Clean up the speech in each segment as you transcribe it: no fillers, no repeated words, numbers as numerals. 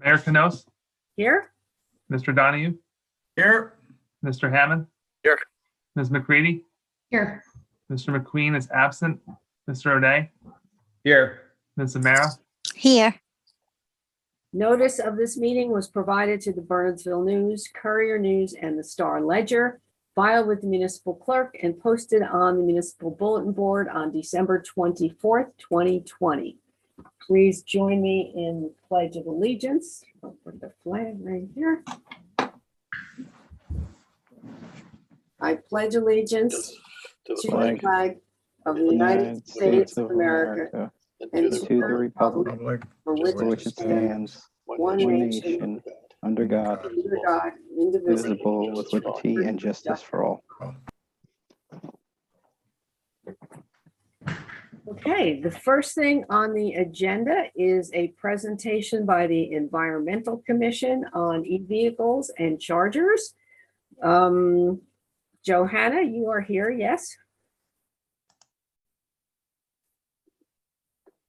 Mayor Canos, Here? Mr. Donahue, Here. Mr. Hammond. Here. Ms. McCready, Here. Mr. McQueen is absent. Mr. O'Day, Here. Ms. Zamara, Here. Notice of this meeting was provided to the Bernardsville News, Courier News, and the Star Ledger, filed with the municipal clerk and posted on the municipal bulletin board on December 24th, 2020. Please join me in the Pledge of Allegiance. I'll put the flag right here. I pledge allegiance to the flag of the United States of America and to the republic for which it stands, one nation, under God, indivisible, with liberty and justice for all. Okay, the first thing on the agenda is a presentation by the Environmental Commission on e-vehicles and chargers. Johanna, you are here, yes?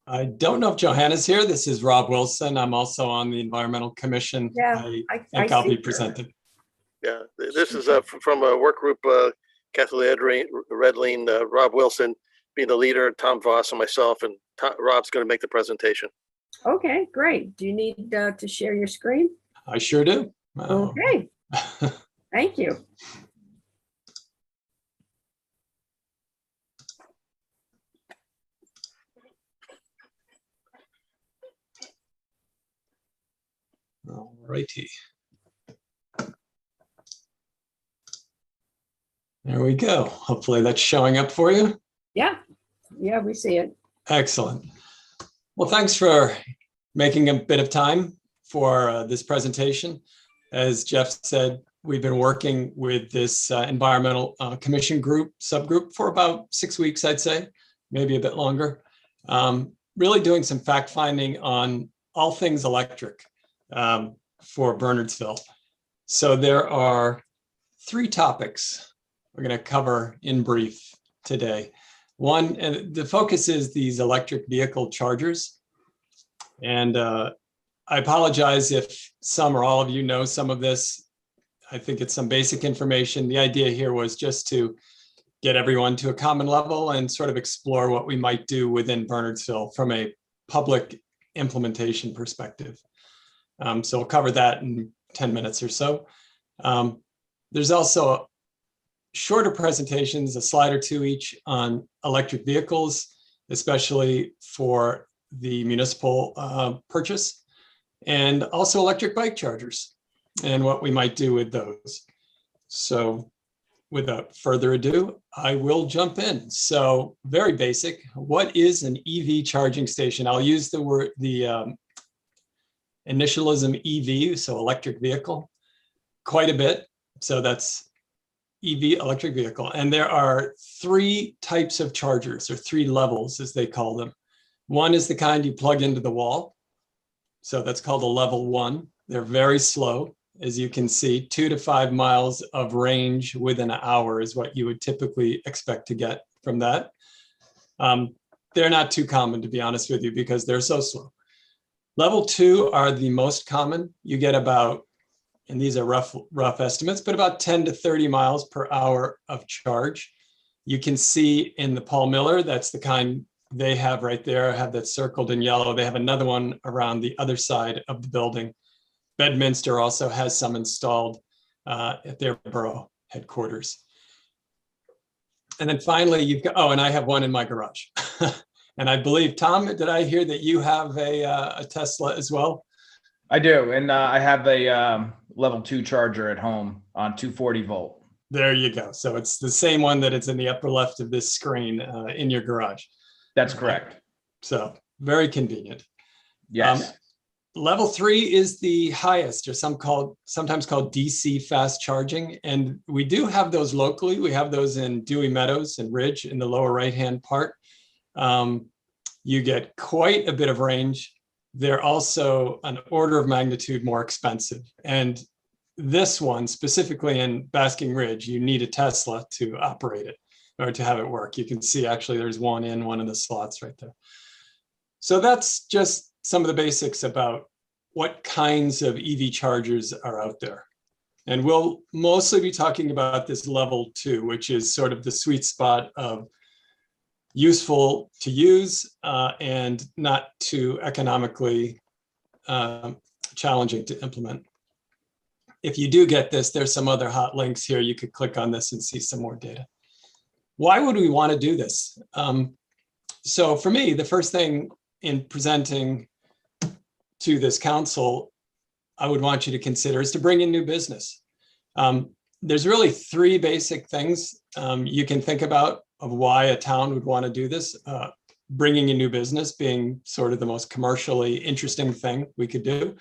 I don't know if Johanna's here. This is Rob Wilson. I'm also on the Environmental Commission. Yeah, I think I'll see be her. presenting. Yeah, this is from a work group, Kathleen Redline, Rob Wilson being the leader, Tom Voss and myself, and Rob's going to make the presentation. Okay, great. Do you need to share your screen? I sure do. Okay, thank you. All righty. There we go. Hopefully that's showing up for you. Yeah, we see it. Excellent. Well, thanks for making a bit of time for this presentation. As Jeff said, we've been working with this environmental commission subgroup for about 6 weeks, I'd say, maybe a bit longer. Really doing some fact finding on all things electric for Bernardsville. So there are 3 topics we're going to cover in brief today. One, and the focus is these electric vehicle chargers. And I apologize if some or all of you know some of this. I think it's some basic information. The idea here was just to get everyone to a common level and sort of explore what we might do within Bernardsville from a public implementation perspective. So we'll cover that in 10 minutes or so. There's also shorter presentations, a slide or 2 each on electric vehicles, especially for the municipal purchase, and also electric bike chargers and what we might do with those. So without further ado, I will jump in. So very basic, what is an EV charging station? I'll use the word, the initialism EV, so electric vehicle, quite a bit. So that's EV, electric vehicle. And there are 3 types of chargers, or 3 levels as they call them. One is the kind you plug into the wall. So that's called a level 1. They're very slow. As you can see, 2 to 5 miles of range within an hour is what you would typically expect to get from that. They're not too common, to be honest with you, because they're so slow. Level 2 are the most common. You get about, and these are rough estimates, but about 10 to 30 miles per hour of charge. You can see in the Paul Miller, that's the kind they have right there, I have that circled in yellow. They have another one around the other side of the building. Bedminster also has some installed at their borough headquarters. And then finally, you've got, oh, and I have one in my garage. And I believe, Tom, did I hear that you have a Tesla as well? I do. And I have a level 2 charger at home on 240 volt. There you go. So it's the same one that it's in the upper left of this screen in your garage. That's correct. So very convenient. Yes. Level 3 is the highest, or sometimes called DC fast charging. And we do have those locally. We have those in Dewey Meadows and Ridge in the lower right-hand part. You get quite a bit of range. They're also an order of magnitude more expensive. And this one, specifically in Basking Ridge, you need a Tesla to operate it or to have it work. You can see actually there's one in one of the slots right there. So that's just some of the basics about what kinds of EV chargers are out there. And we'll mostly be talking about this level 2, which is sort of the sweet spot of useful to use and not too economically challenging to implement. If you do get this, there's some other hot links here. You could click on this and see some more data. Why would we want to do this? So for me, the first thing in presenting to this council, I would want you to consider is to bring in new business. There's really 3 basic things you can think about of why a town would want to do this. Bringing in new business being sort of the most commercially interesting thing we could do.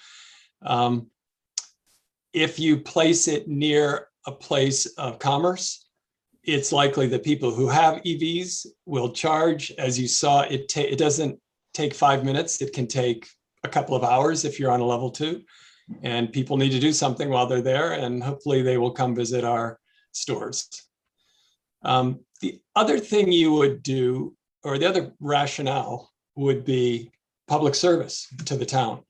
If you place it near a place of commerce, it's likely that people who have EVs will charge. As you saw, it doesn't take 5 minutes. It can take a couple of hours if you're on a level 2. And people need to do something while they're there, and hopefully they will come visit our stores. The other thing you would do, or the other rationale, would be public service to the town.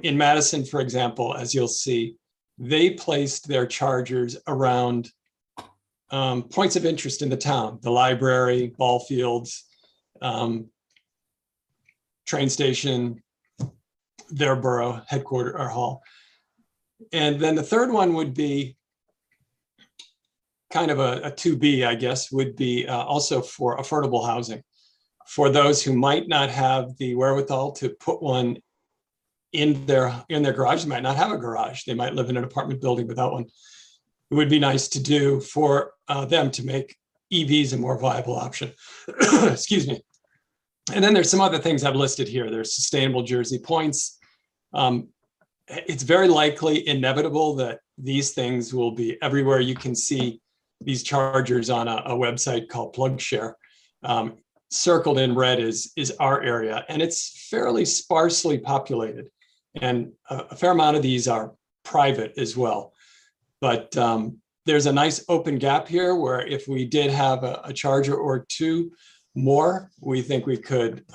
In Madison, for example, as you'll see, they placed their chargers around points of interest in the town, the library, ball fields, train station, their borough headquarters or hall. And then the third one would be kind of a 2B, I guess, would be also for affordable housing. For those who might not have the wherewithal to put one in their garage, they might not have a garage. They might live in an apartment building without one. It would be nice to do for them to make EVs a more viable option. Excuse me. And then there's some other things I've listed here. There's sustainable Jersey points. It's very likely inevitable that these things will be everywhere. You can see these chargers on a website called PlugShare. Circled in red is our area, and it's fairly sparsely populated. And a fair amount of these are private as well. But there's a nice open gap here where if we did have a charger or 2 more, we think we could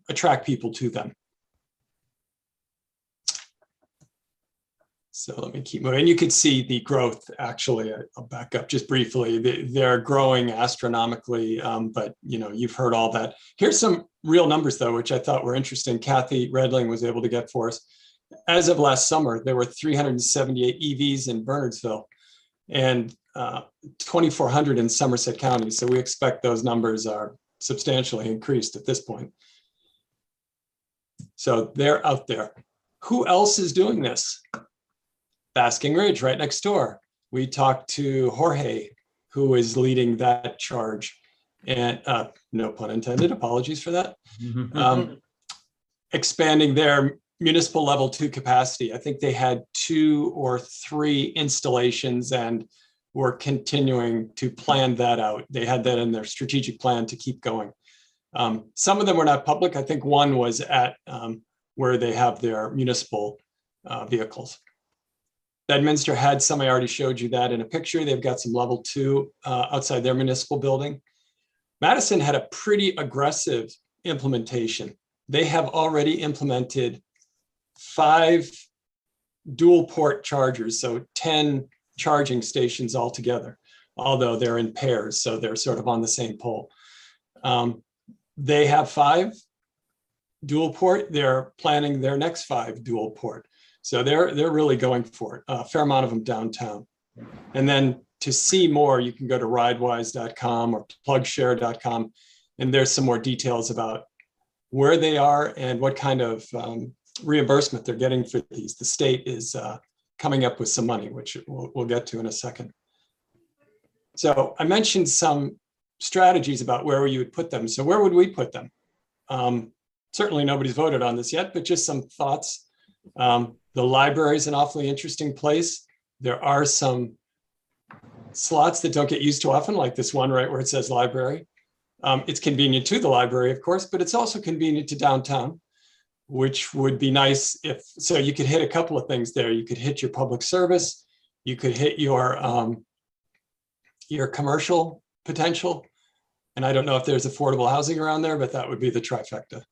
attract people to them. So let me keep moving. And you could see the growth, actually. I'll back up just briefly. They're growing astronomically, but you've heard all that. Here's some real numbers, though, which I thought were interesting. Kathy Redling was able to get for us. As of last summer, there were 378 EVs in Bernardsville and 2,400 in Somerset County. So we expect those numbers are substantially increased at this point. So they're out there. Who else is doing this? Basking Ridge, right next door. We talked to Jorge, who is leading that charge. And no pun intended, apologies for that. Expanding their municipal level 2 capacity. I think they had 2 or 3 installations and were continuing to plan that out. They had that in their strategic plan to keep going. Some of them were not public. I think one was at where they have their municipal vehicles. Bedminster had some, I already showed you that in a picture. They've got some level 2 outside their municipal building. Madison had a pretty aggressive implementation. They have already implemented 5 dual port chargers, so 10 charging stations altogether, although they're in pairs, so they're sort of on the same pole. They have 5 dual port. They're planning their next 5 dual port. So they're really going for it. A fair amount of them downtown. And then to see more, you can go to ridewise.com or plugshare.com, and there's some more details about where they are and what kind of reimbursement they're getting for these. The state is coming up with some money, which we'll get to in a second. So I mentioned some strategies about where you would put them. So where would we put them? Certainly nobody's voted on this yet, but just some thoughts. The library is an awfully interesting place. There are some slots that don't get used too often, like this one right where it says library. It's convenient to the library, of course, but it's also convenient to downtown, which would be nice if, so you could hit a couple of things there. You could hit your public service, you could hit your commercial potential. And I don't know if there's affordable housing around there, but that would be the trifecta.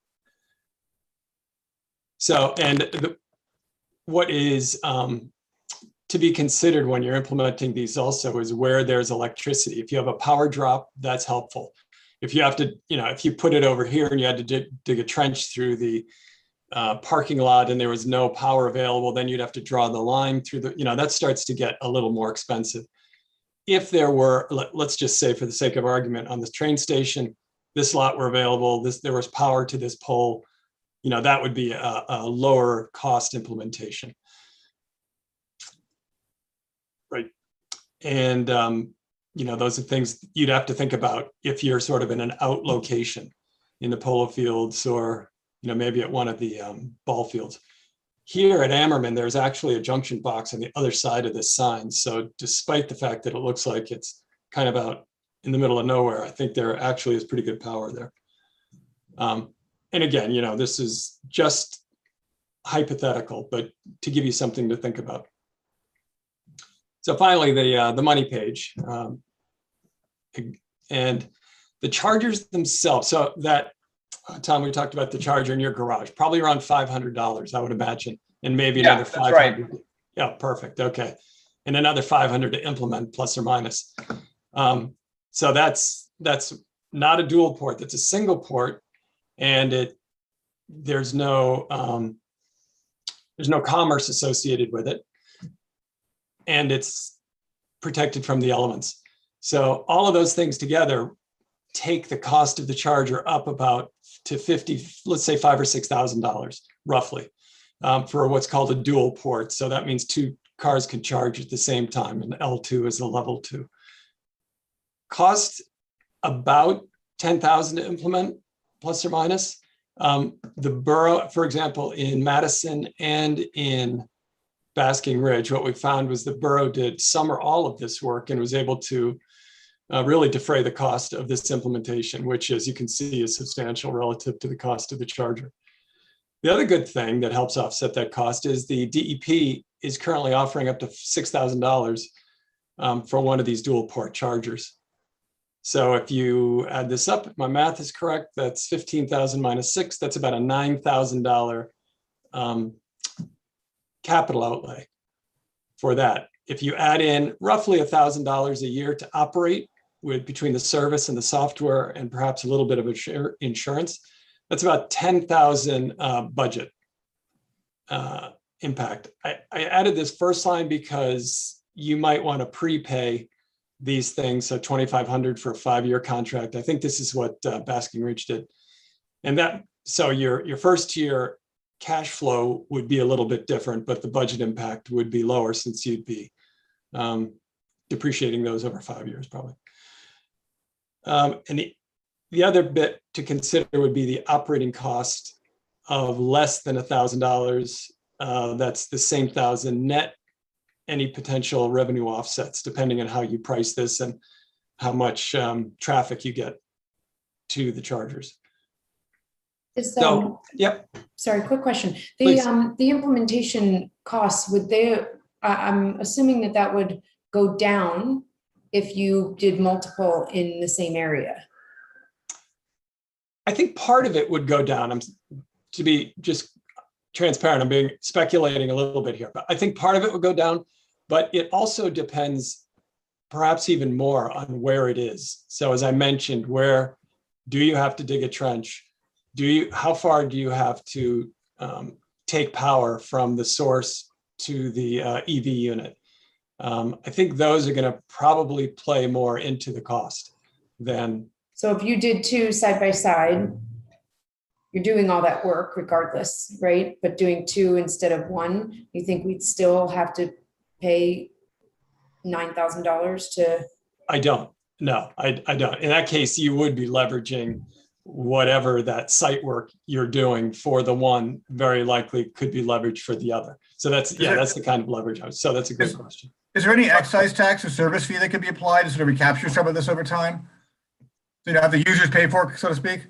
So, and what is to be considered when you're implementing these also is where there's electricity. If you have a power drop, that's helpful. If you have to, if you put it over here and you had to dig a trench through the parking lot and there was no power available, then you'd have to draw the line through that starts to get a little more expensive. If there were, let's just say for the sake of argument, on this train station, this lot were available, there was power to this pole, that would be a lower cost implementation. Right. And, those are things you'd have to think about if you're sort of in an out location in the polo fields or, maybe at one of the ball fields. Here at Ammerman, there's actually a junction box on the other side of this sign. So despite the fact that it looks like it's kind of out in the middle of nowhere, I think there actually is pretty good power there. And again, this is just hypothetical, but to give you something to think about. So finally, the money page and the chargers themselves. So that, Tom, we talked about the charger in your garage, probably around $500, I would imagine, and maybe another that's $500. right. Yeah, perfect. Okay, and another $500 to implement, plus or minus. So that's not a dual port. That's a single port, and there's no commerce associated with it, and it's protected from the elements. So all of those things together take the cost of the charger up about to let's say $5,000 or $6,000 roughly, for what's called a dual port. So that means two cars can charge at the same time, and L2 is a level 2. Cost about $10,000 to implement, plus or minus. The borough, for example, in Madison and in Basking Ridge, what we found was the borough did some or all of this work and was able to really defray the cost of this implementation, which, as you can see, is substantial relative to the cost of the charger. The other good thing that helps offset that cost is the DEP is currently offering up to $6,000 for one of these dual port chargers. So if you add this up, if my math is correct, that's 15,000 minus 6. That's about a $9,000 capital outlay for that. If you add in roughly $1,000 a year to operate with between the service and the software and perhaps a little bit of insurance, that's about 10,000 budget impact. I added this first line because you might want to prepay these things. So $2,500 for a 5-year contract. I think this is what Basking Ridge did. And so your first year cash flow would be a little bit different, but the budget impact would be lower since you'd be depreciating those over 5 years probably. And the other bit to consider would be the operating cost of less than $1,000. That's the same thousand net any potential revenue offsets, depending on how you price this and how much traffic you get to the chargers. So, yep. Sorry, quick question. Please. The implementation costs, I'm assuming that would go down if you did multiple in the same area. I think part of it would go down. To be just transparent, I'm speculating a little bit here, but I think part of it would go down, but it also depends perhaps even more on where it is. So as I mentioned, where do you have to dig a trench? How far do you have to take power from the source to the EV unit? I think those are going to probably play more into the cost than. So if you did two side by side, you're doing all that work regardless, right? But doing two instead of one, you think we'd still have to pay $9,000 to? I don't. No, I don't. In that case, you would be leveraging whatever that site work you're doing for the one very likely could be leveraged for the other. So that's the kind of leverage. So that's a good question. Is there any excise tax or service fee that could be applied to sort of recapture some of this over time? So you have the users pay for it, so to speak?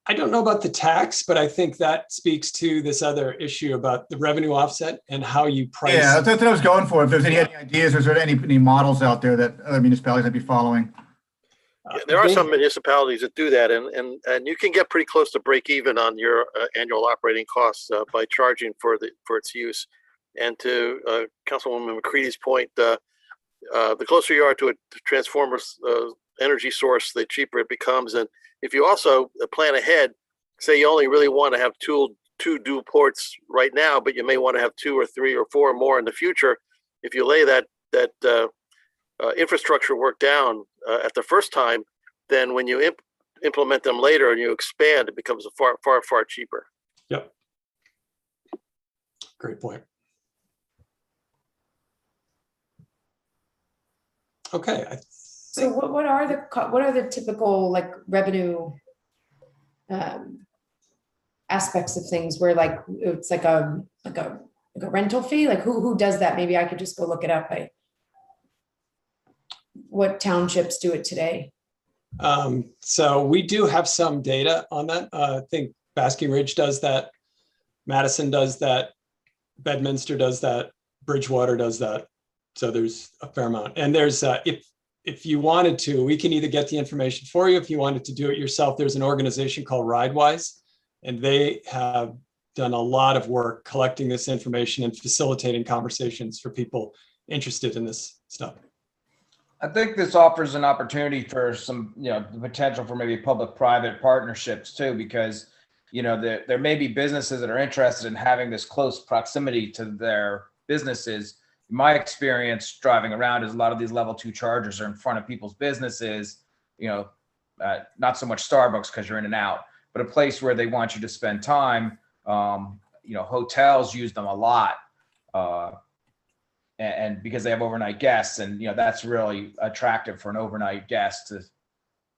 I don't know about the tax, but I think that speaks to this other issue about the revenue offset and how you price. Yeah, that's what I was going for. If there's any ideas, or is there any models out there that other municipalities might be following? Yeah, there are some municipalities that do that, and you can get pretty close to break even on your annual operating costs by charging for its use. And to Councilwoman McCready's point, the closer you are to a transformer energy source, the cheaper it becomes. And if you also plan ahead, say you only really want to have two dual ports right now, but you may want to have 2 or 3 or 4 more in the future. If you lay that infrastructure work down at the first time, then when you implement them later and you expand, it becomes far cheaper. Yep. Great point. Okay. So what are the typical like revenue aspects of things where like it's like a rental fee? Like who does that? Maybe I could just go look it up. What townships do it today? So we do have some data on that. I think Basking Ridge does that. Madison does that. Bedminster does that. Bridgewater does that. So there's a fair amount. And there's, if you wanted to, we can either get the information for you. If you wanted to do it yourself, there's an organization called RideWise, and they have done a lot of work collecting this information and facilitating conversations for people interested in this stuff. I think this offers an opportunity for some, the potential for maybe public-private partnerships too, because, there may be businesses that are interested in having this close proximity to their businesses. My experience driving around is a lot of these level 2 chargers are in front of people's businesses, not so much Starbucks because you're in and out, but a place where they want you to spend time. Hotels use them a lot. And because they have overnight guests, and that's really attractive for an overnight guest to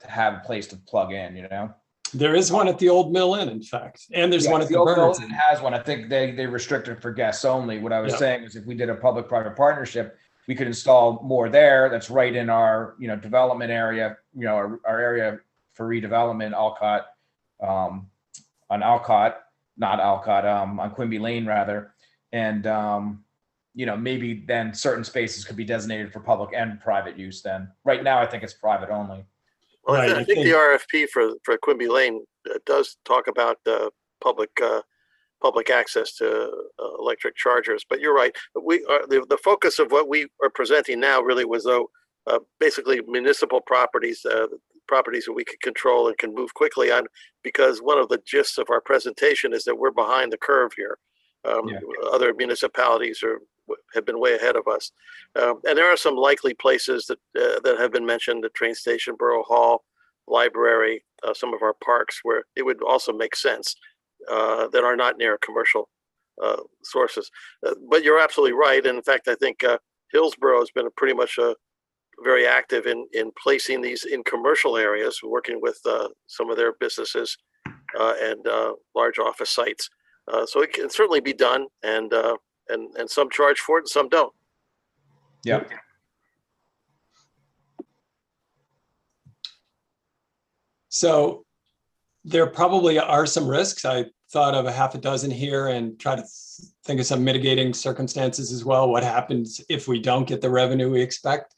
have a place to plug in. There is one at the Old Mill Inn, in fact, and there's one at the Old Mill Bernardsville. Inn has one. I think they restrict it for guests only. What I was saying is, if we did a public-private partnership, we could install more there. That's right in our development area. Our area for redevelopment, Alcott, on Alcott, not Alcott, on Quimby Lane rather, and maybe then certain spaces could be designated for public and private use then. Right now, I think it's private only. Well, Right, I think the RFP for Quimby Lane does talk about public access to electric chargers. But you're right. The focus of what we are presenting now really was basically municipal properties, properties that we could control and can move quickly on, because one of the gists of our presentation is that we're behind the curve here. Other municipalities have been way ahead of us. And there are some likely places that have been mentioned: the train station, Borough Hall, library, some of our parks, where it would also make sense that are not near commercial sources. But you're absolutely right. And in fact, I think Hillsborough has been pretty much very active in placing these in commercial areas, working with some of their businesses and large office sites. So it can certainly be done, and some charge for it and some don't. Yep. So there probably are some risks. I thought of a half a dozen here and try to think of some mitigating circumstances as well. What happens if we don't get the revenue we expect?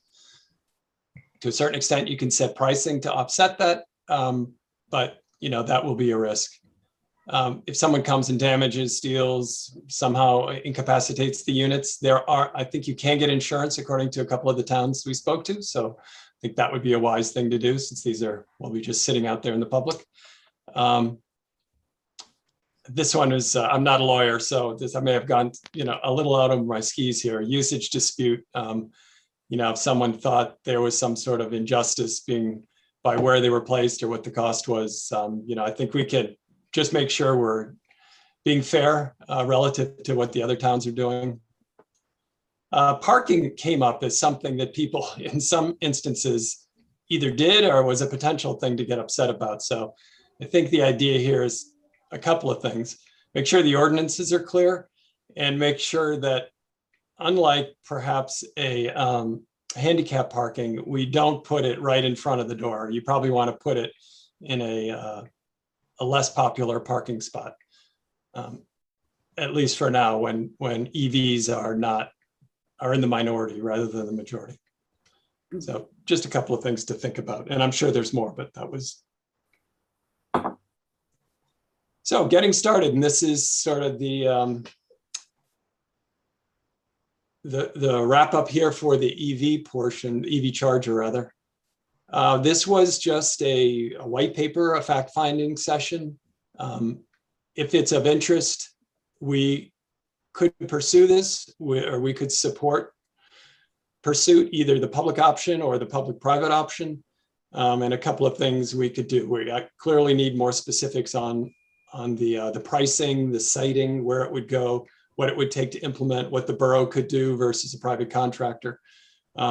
To a certain extent, you can set pricing to offset that, but that will be a risk. If someone comes and damages, steals, somehow incapacitates the units, I think you can get insurance according to a couple of the towns we spoke to. So I think that would be a wise thing to do, since these will be just sitting out there in the public. This one is, I'm not a lawyer, so I may have gone, a little out of my skis here. Usage dispute. If someone thought there was some sort of injustice by where they were placed or what the cost was, I think we could just make sure we're being fair relative to what the other towns are doing. Parking came up as something that people in some instances either did or was a potential thing to get upset about. So I think the idea here is a couple of things. Make sure the ordinances are clear, and make sure that, unlike perhaps a handicap parking, we don't put it right in front of the door. You probably want to put it in a less popular parking spot, at least for now, when EVs are in the minority rather than the majority. So just a couple of things to think about, and I'm sure there's more, but that was. So getting started, and this is sort of the the wrap up here for the EV portion, EV charger rather. This was just a white paper, a fact-finding session. If it's of interest, we could pursue this, or we could support pursuit, either the public option or the public-private option. And a couple of things we could do. We clearly need more specifics on the pricing, the siting, where it would go, what it would take to implement, what the borough could do versus a private contractor.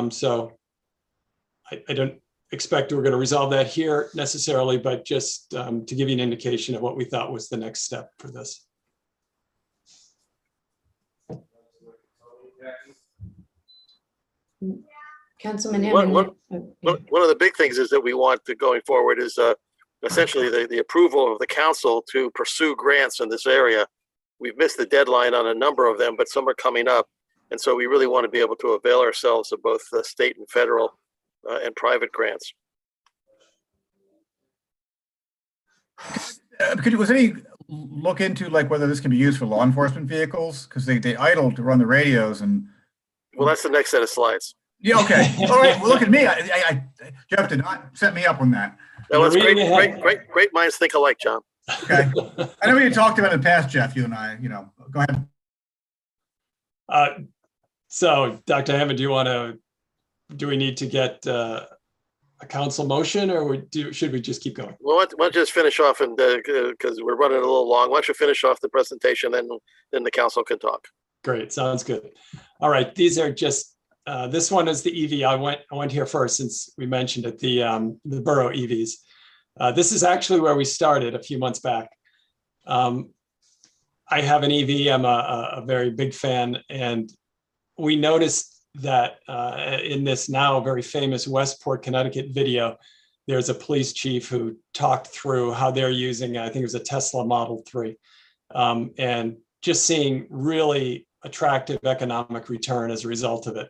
So I don't expect we're going to resolve that here necessarily, but just to give you an indication of what we thought was the next step for this. Councilman One- Hammond. One of the big things is that we want to going forward is essentially the approval of the council to pursue grants in this area. We've missed the deadline on a number of them, but some are coming up. And so we really want to be able to avail ourselves of both the state and federal and private grants. Was any look into like whether this can be used for law enforcement vehicles? Because they idle to run the radios and. Well, that's the next set of slides. Yeah, okay. All right. Well, look at me. Jeff did not set me up on that. Well, it's Reading ahead. great minds think alike, John. Okay. I know we had talked about it in the past, Jeff, you and I, go ahead. So Dr. Hammond, do we need to get a council motion, or should we just keep going? Well, why don't you just finish off, and because we're running a little long, why don't you finish off the presentation, then the council can talk. Great, sounds good. All right, these are just, this one is the EV. I went here first since we mentioned it, the borough EVs. This is actually where we started a few months back. I have an EV, I'm a very big fan, and we noticed that in this now very famous Westport, Connecticut video, there's a police chief who talked through how they're using, I think it was a Tesla Model 3, and just seeing really attractive economic return as a result of it.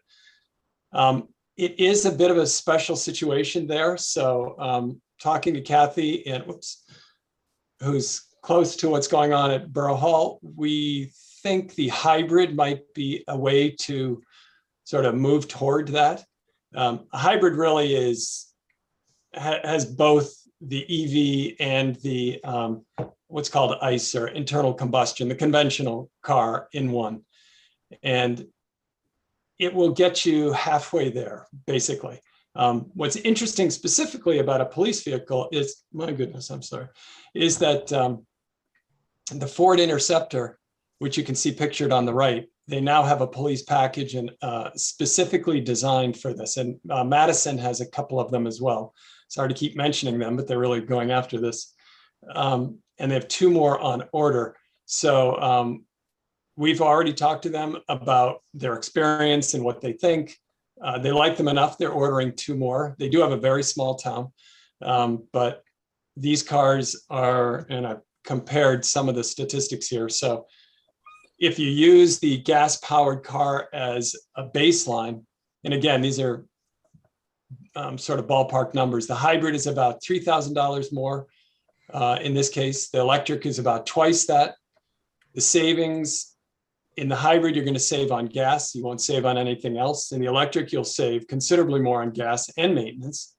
It is a bit of a special situation there. So talking to Kathy and who's close to what's going on at Borough Hall, we think the hybrid might be a way to sort of move toward that. A hybrid really has both the EV and the what's called ICE, or internal combustion, the conventional car, in one. And it will get you halfway there, basically. What's interesting specifically about a police vehicle is, my goodness, I'm sorry, is that the Ford Interceptor, which you can see pictured on the right, they now have a police package and specifically designed for this. And Madison has a couple of them as well. Sorry to keep mentioning them, but they're really going after this. And they have 2 more on order. So we've already talked to them about their experience and what they think. They like them enough, they're ordering 2 more. They do have a very small town, but these cars are, and I've compared some of the statistics here. So if you use the gas-powered car as a baseline, and again, these are sort of ballpark numbers, the hybrid is about $3,000 more. In this case, the electric is about twice that. The savings in the hybrid, you're going to save on gas. You won't save on anything else. In the electric, you'll save considerably more on gas and maintenance.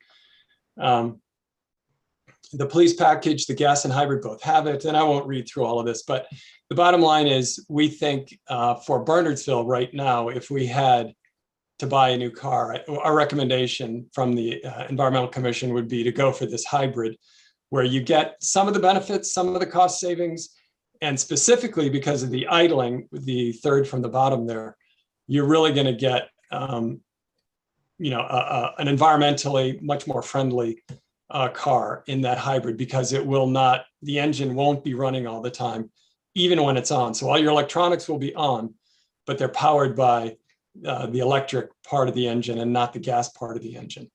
The police package, the gas and hybrid both have it. And I won't read through all of this, but the bottom line is we think for Bernardsville right now, if we had to buy a new car, our recommendation from the Environmental Commission would be to go for this hybrid, where you get some of the benefits, some of the cost savings, and specifically because of the idling, the third from the bottom there, you're really going to get an environmentally much more friendly car in that hybrid, because it will not, the engine won't be running all the time, even when it's on. So all your electronics will be on, but they're powered by the electric part of the engine and not the gas part of the engine.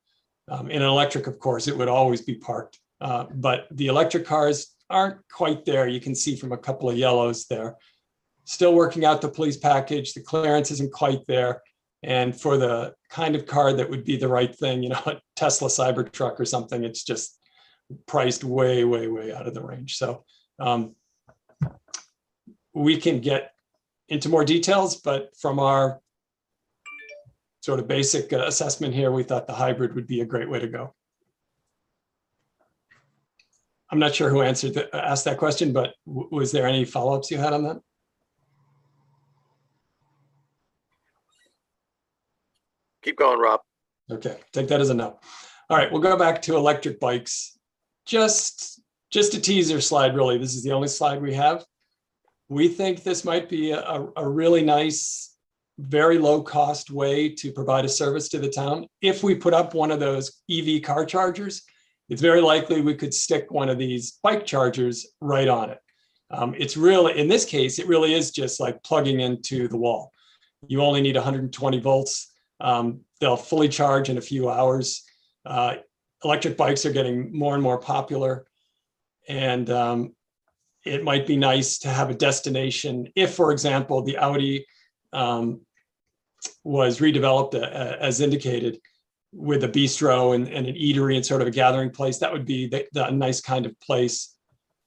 In an electric, of course, it would always be parked. But the electric cars aren't quite there. You can see from a couple of yellows there. Still working out the police package. The clearance isn't quite there. And for the kind of car that would be the right thing, a Tesla Cybertruck or something, it's just priced way, way, way out of the range. So we can get into more details, but from our sort of basic assessment here, we thought the hybrid would be a great way to go. I'm not sure who asked that question, but was there any follow-ups you had on that? Keep going, Rob. Okay, take that as a no. All right, we'll go back to electric bikes. Just a teaser slide, really. This is the only slide we have. We think this might be a really nice, very low cost way to provide a service to the town. If we put up one of those EV car chargers, it's very likely we could stick one of these bike chargers right on it. It's really, in this case, it really is just like plugging into the wall. You only need 120 volts. They'll fully charge in a few hours. Electric bikes are getting more and more popular. And it might be nice to have a destination if, for example, the Audi was redeveloped as indicated with a bistro and an eatery and sort of a gathering place. That would be the nice kind of place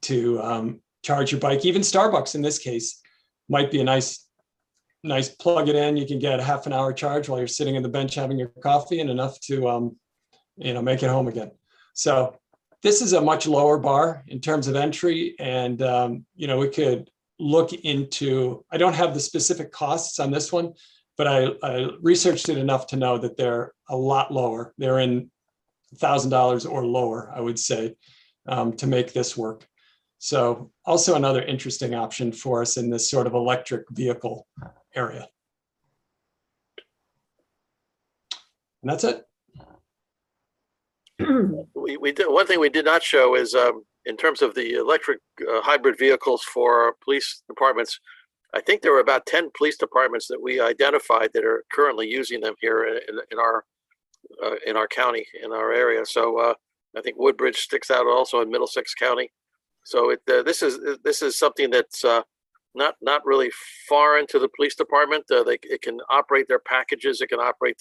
to charge your bike. Even Starbucks in this case might be a nice plug it in. You can get a half an hour charge while you're sitting on the bench having your coffee and enough to make it home again. So this is a much lower bar in terms of entry. And, we could look into, I don't have the specific costs on this one, but I researched it enough to know that they're a lot lower. They're in $1,000 or lower, I would say, to make this work. So also another interesting option for us in this sort of electric vehicle area. And that's it. We did one thing we did not show is in terms of the electric hybrid vehicles for police departments. I think there were about 10 police departments that we identified that are currently using them here in our county, in our area. So I think Woodbridge sticks out also in Middlesex County. So this is something that's not really far into the police department. It can operate their packages. It can operate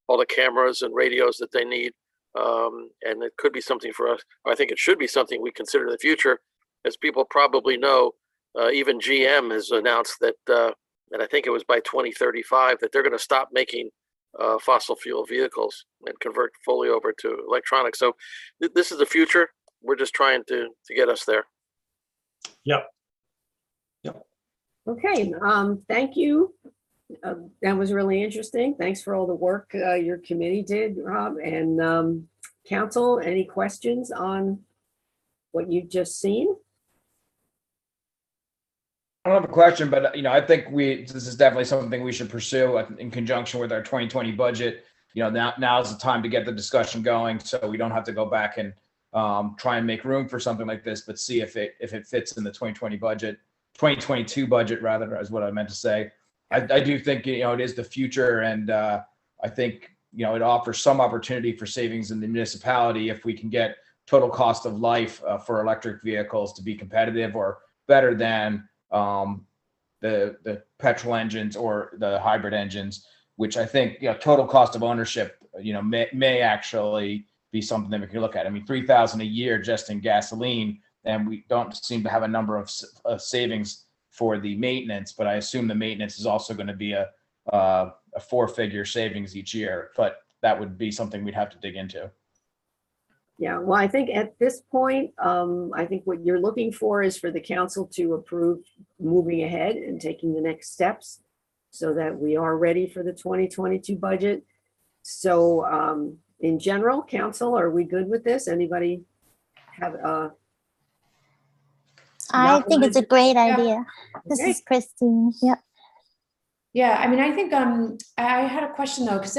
all the cameras and radios that they need. And it could be something for us. I think it should be something we consider in the future. As people probably know, even GM has announced that, and I think it was by 2035, that they're going to stop making fossil fuel vehicles and convert fully over to electronics. So this is the future. We're just trying to get us there. Yep. Okay, thank you. That was really interesting. Thanks for all the work your committee did, Rob. And council, any questions on what you've just seen? I don't have a question, but I think this is definitely something we should pursue in conjunction with our 2020 budget. Now is the time to get the discussion going, so we don't have to go back and try and make room for something like this, but see if it fits in the 2022 budget rather, is what I meant to say. I do think it is the future, and I think it offers some opportunity for savings in the municipality if we can get total cost of life for electric vehicles to be competitive or better than the petrol engines or the hybrid engines, which I think total cost of ownership may actually be something that we can look at. I mean, $3,000 a year just in gasoline, and we don't seem to have a number of savings for the maintenance, but I assume the maintenance is also going to be a 4-figure savings each year, but that would be something we'd have to dig into. Yeah, well, I think at this point, I think what you're looking for is for the council to approve moving ahead and taking the next steps so that we are ready for the 2022 budget. So in general, council, are we good with this? Anybody have I think it's a great idea. This Okay. is Christine. Yep. Yeah, I mean, I think I had a question though, because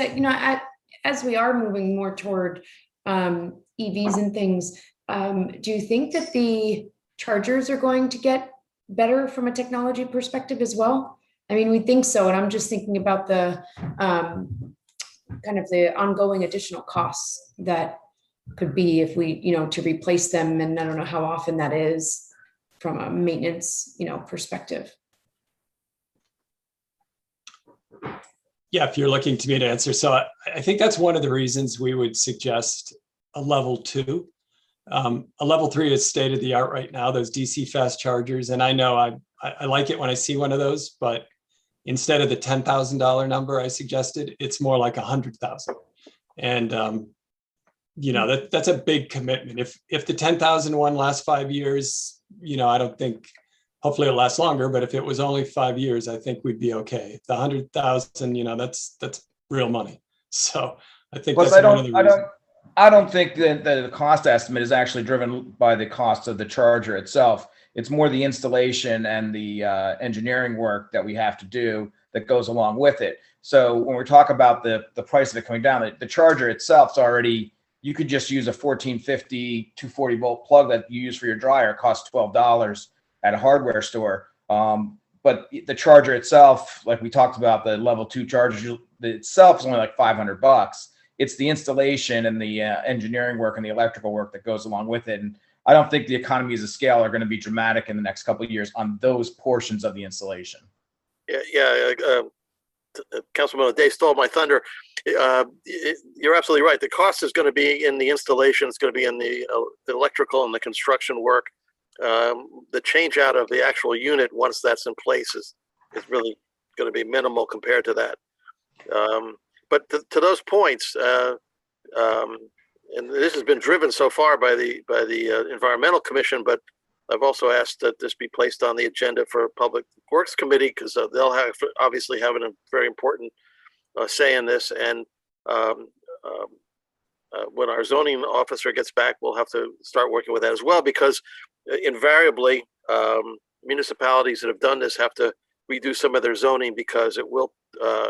as we are moving more toward EVs and things, do you think that the chargers are going to get better from a technology perspective as well? I mean, we think so, and I'm just thinking about the kind of the ongoing additional costs that could be if we, to replace them, and I don't know how often that is from a maintenance, perspective. Yeah, if you're looking to me to answer. So I think that's one of the reasons we would suggest a level 2. A level 3 is state of the art right now, those DC fast chargers. And I know I like it when I see one of those, but instead of the $10,000 number I suggested, it's more like 100,000. And, that's a big commitment. If the 10,000 one lasts 5 years, I don't think, hopefully it'll last longer, but if it was only 5 years, I think we'd be okay. If the 100,000, that's real money. So I think Plus, that's one of the reasons. I don't think that the cost estimate is actually driven by the cost of the charger itself. It's more the installation and the engineering work that we have to do that goes along with it. So when we talk about the price of it coming down, the charger itself's already, you could just use a 1450 240 volt plug that you use for your dryer. It costs $12 at a hardware store. But the charger itself, like we talked about, the level 2 charger itself is only like $500. It's the installation and the engineering work and the electrical work that goes along with it. And I don't think the economies of scale are going to be dramatic in the next couple of years on those portions of the installation. Councilman O'Day stole my thunder. You're absolutely right. The cost is going to be in the installation. It's going to be in the electrical and the construction work. The change out of the actual unit once that's in place is really going to be minimal compared to that. But to those points, and this has been driven so far by the Environmental Commission, but I've also asked that this be placed on the agenda for Public Works Committee, because they'll obviously have a very important say in this. And when our zoning officer gets back, we'll have to start working with that as well, because invariably municipalities that have done this have to redo some of their zoning because it will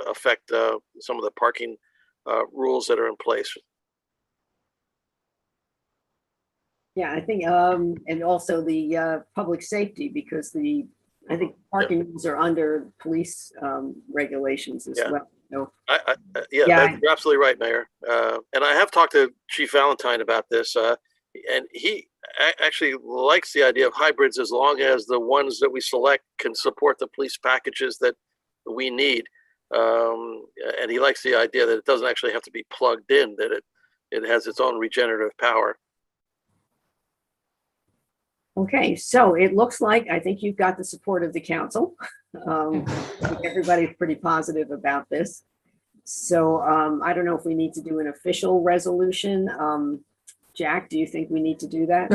affect some of the parking rules that are in place. Yeah, I think, and also the public safety, because I think parking rules are under police regulations as well. So, You're absolutely right, Mayor. And I have talked to Chief Valentine about this, and he actually likes the idea of hybrids as long as the ones that we select can support the police packages that we need. And he likes the idea that it doesn't actually have to be plugged in, that it has its own regenerative power. okay, so it looks like, I think you've got the support of the council. I think everybody's pretty positive about this. So I don't know if we need to do an official resolution. Jack, do you think we need to do that?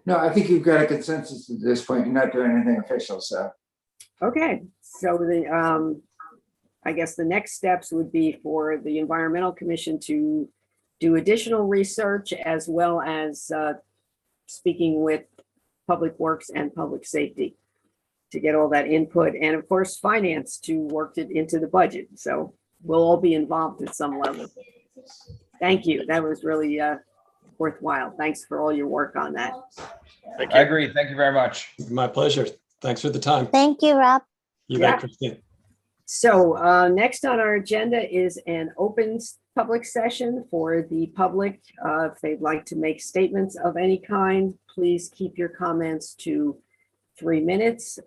No, I think you've got a consensus at this point. You're not doing anything official, so. Okay, so I guess the next steps would be for the Environmental Commission to do additional research, as well as speaking with Public Works and Public Safety to get all that input, and of course, Finance to work it into the budget. So we'll all be involved at some level. Thank you. That was really worthwhile. Thanks for all your work on that. Thank you. I agree. Thank you very much. My pleasure. Thanks for the time. Thank you, Rob. You Yeah. bet, Christine. So next on our agenda is an open public session for the public. If they'd like to make statements of any kind, please keep your comments to 3 minutes.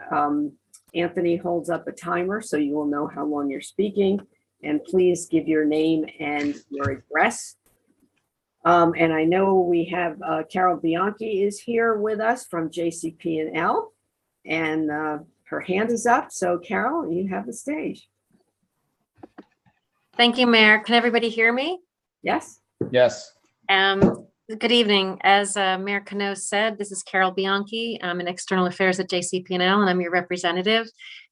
Anthony holds up a timer so you will know how long you're speaking, and please give your name and your address. And I know we have Carol Bianchi is here with us from JCP&L, and her hand is up. So Carol, you have the stage. Thank you, Mayor. Can everybody hear me? Yes. Yes. Good evening. As Mayor Cano said, this is Carol Bianchi. I'm in External Affairs at JCP&L, and I'm your representative.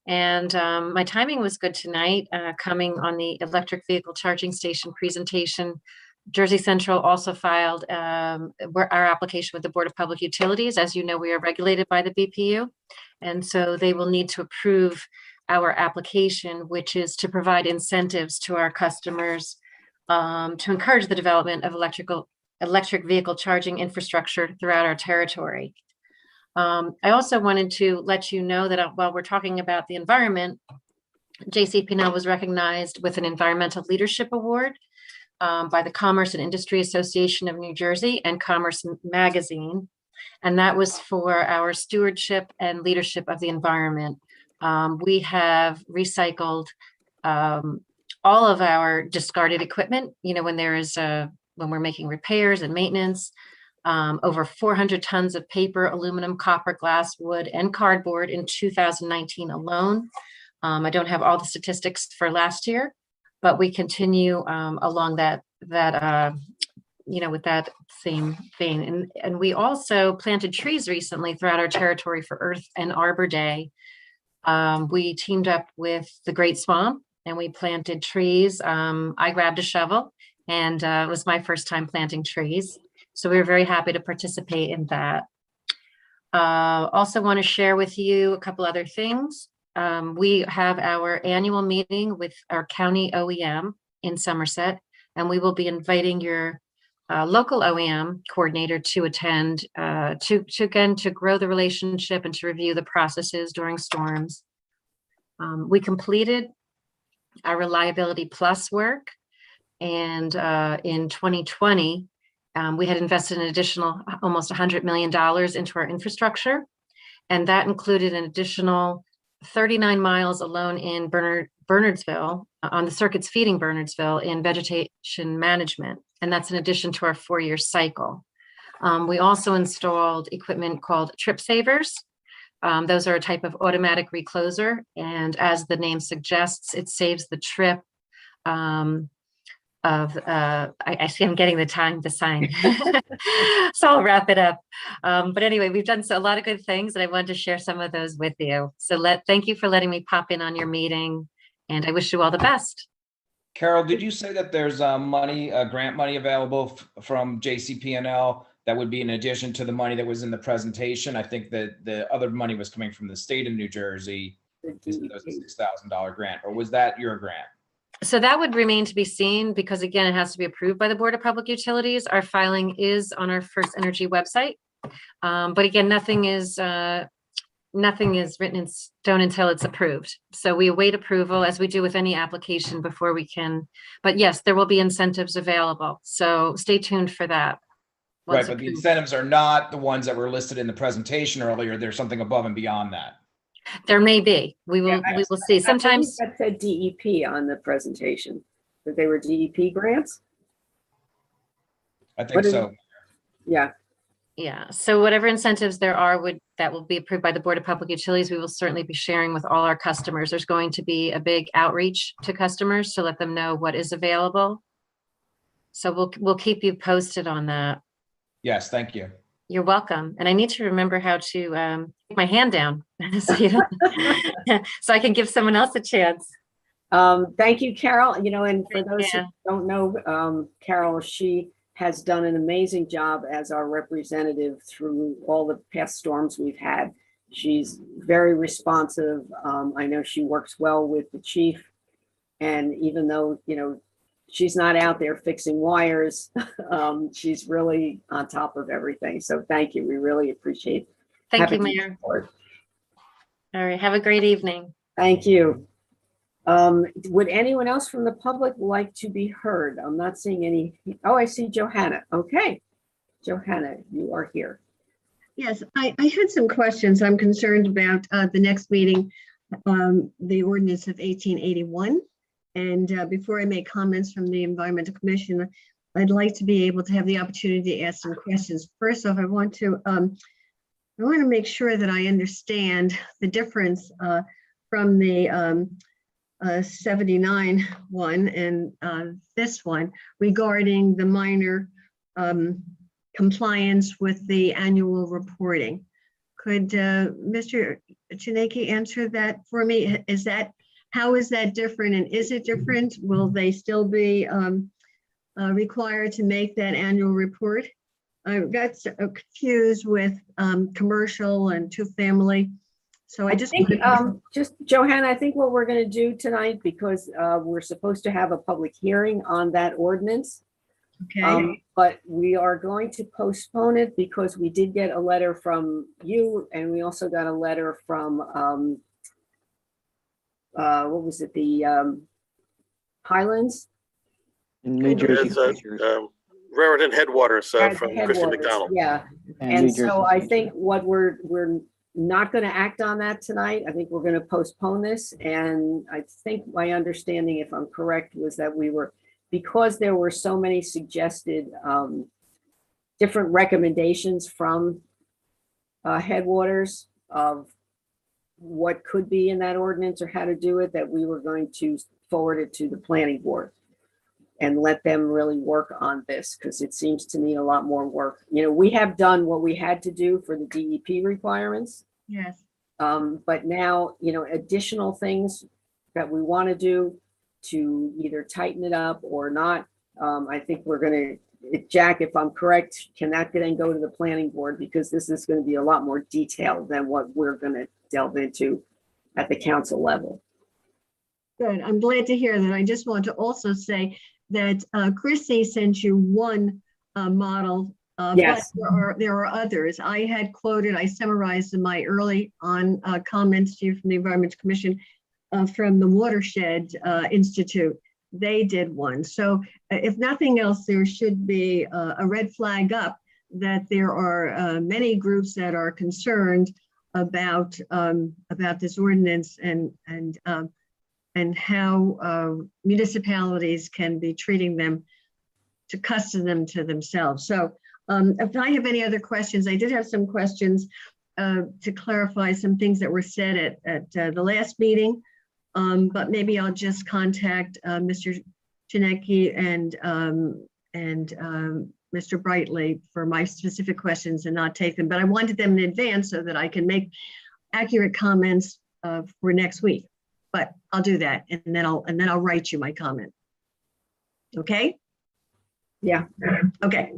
And my timing was good tonight, coming on the electric vehicle charging station presentation. Jersey Central also filed our application with the Board of Public Utilities. As you know, we are regulated by the BPU, and so they will need to approve our application, which is to provide incentives to our customers to encourage the development of electric vehicle charging infrastructure throughout our territory. I also wanted to let you know that while we're talking about the environment, JCP&L was recognized with an Environmental Leadership Award by the Commerce and Industry Association of New Jersey and Commerce Magazine. And that was for our stewardship and leadership of the environment. We have recycled all of our discarded equipment, when there is when we're making repairs and maintenance, over 400 tons of paper, aluminum, copper, glass, wood, and cardboard in 2019 alone. I don't have all the statistics for last year, but we continue along with that same vein. And we also planted trees recently throughout our territory for Earth and Arbor Day. We teamed up with the Great Swamp and we planted trees. I grabbed a shovel and it was my first time planting trees. So we were very happy to participate in that. Also want to share with you a couple other things. We have our annual meeting with our county OEM in Somerset, and we will be inviting your local OEM coordinator to attend to grow the relationship and to review the processes during storms. We completed our Reliability Plus work, and in 2020, we had invested an additional almost $100 million into our infrastructure, and that included an additional 39 miles alone in Bernardsville, on the circuits feeding Bernardsville in vegetation management, and that's in addition to our 4-year cycle. We also installed equipment called trip savers. Those are a type of automatic recloser, and as the name suggests, it saves the trip I see I'm getting the time to sign. So I'll wrap it up. But anyway, we've done a lot of good things and I wanted to share some of those with you. So thank you for letting me pop in on your meeting and I wish you all the best. Carol, did you say that there's grant money available from JCP&L that would be in addition to the money that was in the presentation? I think that the other money was coming from the state of New Jersey. There's a $6,000 grant, or was that your grant? So that would remain to be seen because again, it has to be approved by the Board of Public Utilities. Our filing is on our First Energy website. But again, nothing is written in stone until it's approved. So we await approval as we do with any application before we can, but yes, there will be incentives available. So stay tuned for that. Right, but the incentives are not the ones that were listed in the presentation earlier. There's something above and beyond that. There may be. We will see. Sometimes that said DEP on the presentation, that they were DEP grants. I think so. Yeah. Yeah. So whatever incentives there are that will be approved by the Board of Public Utilities, we will certainly be sharing with all our customers. There's going to be a big outreach to customers to let them know what is available. So we'll keep you posted on that. Yes, thank you. You're welcome. And I need to remember how to take my hand down so I can give someone else a chance. Thank you, Carol. And for those who don't know, Carol, she has done an amazing job as our representative through all the past storms we've had. She's very responsive. I know she works well with the chief. And even though, she's not out there fixing wires, she's really on top of everything. So thank you. We really appreciate it. Thank you, Mayor. All right. Have a great evening. Thank you. Would anyone else from the public like to be heard? I'm not seeing any. Oh, I see Johanna. Okay. Johanna, you are here. Yes, I had some questions. I'm concerned about the next meeting, the ordinance of 1881. And before I make comments from the Environmental Commission, I'd like to be able to have the opportunity to ask some questions. First off, I want to make sure that I understand the difference from the 79 one and this one regarding the minor compliance with the annual reporting. Could Mr. Chinaki answer that for me? How is that different, and is it different? Will they still be required to make that annual report? I got confused with commercial and two-family. So I just Johanna, I think what we're going to do tonight, because we're supposed to have a public hearing on that ordinance. Okay. But we are going to postpone it because we did get a letter from you, and we also got a letter from what was it, the Highlands? In New Jersey. Raritan Headwaters from Christy McDonald. Yeah, and so I think what we're not going to act on that tonight. I think we're going to postpone this, and I think my understanding, if I'm correct, was that because there were so many suggested different recommendations from Headwaters of what could be in that ordinance or how to do it, that we were going to forward it to the planning board and let them really work on this, because it seems to me a lot more work. You know, we have done what we had to do for the DEP requirements. Yes. But now, you know, additional things that we want to do to either tighten it up or not. I think we're going to, Jack, if I'm correct, can that then go to the planning board? Because this is going to be a lot more detailed than what we're going to delve into at the council level. Good. I'm glad to hear that. I just want to also say that Chrissy sent you one model. Yes. But there are others. I had quoted, I summarized in my early on comments to you from the Environment Commission from the Watershed Institute. They did one. So if nothing else, there should be a red flag up that there are many groups that are concerned about this ordinance and how municipalities can be treating them to custom them to themselves. So if I have any other questions, I did have some questions to clarify some things that were said at the last meeting, but maybe I'll just contact Mr. Chinecki and Mr. Brightly for my specific questions and not take them. But I wanted them in advance so that I can make accurate comments for next week. But I'll do that, and then I'll write you my comment. Okay? Yeah. Okay.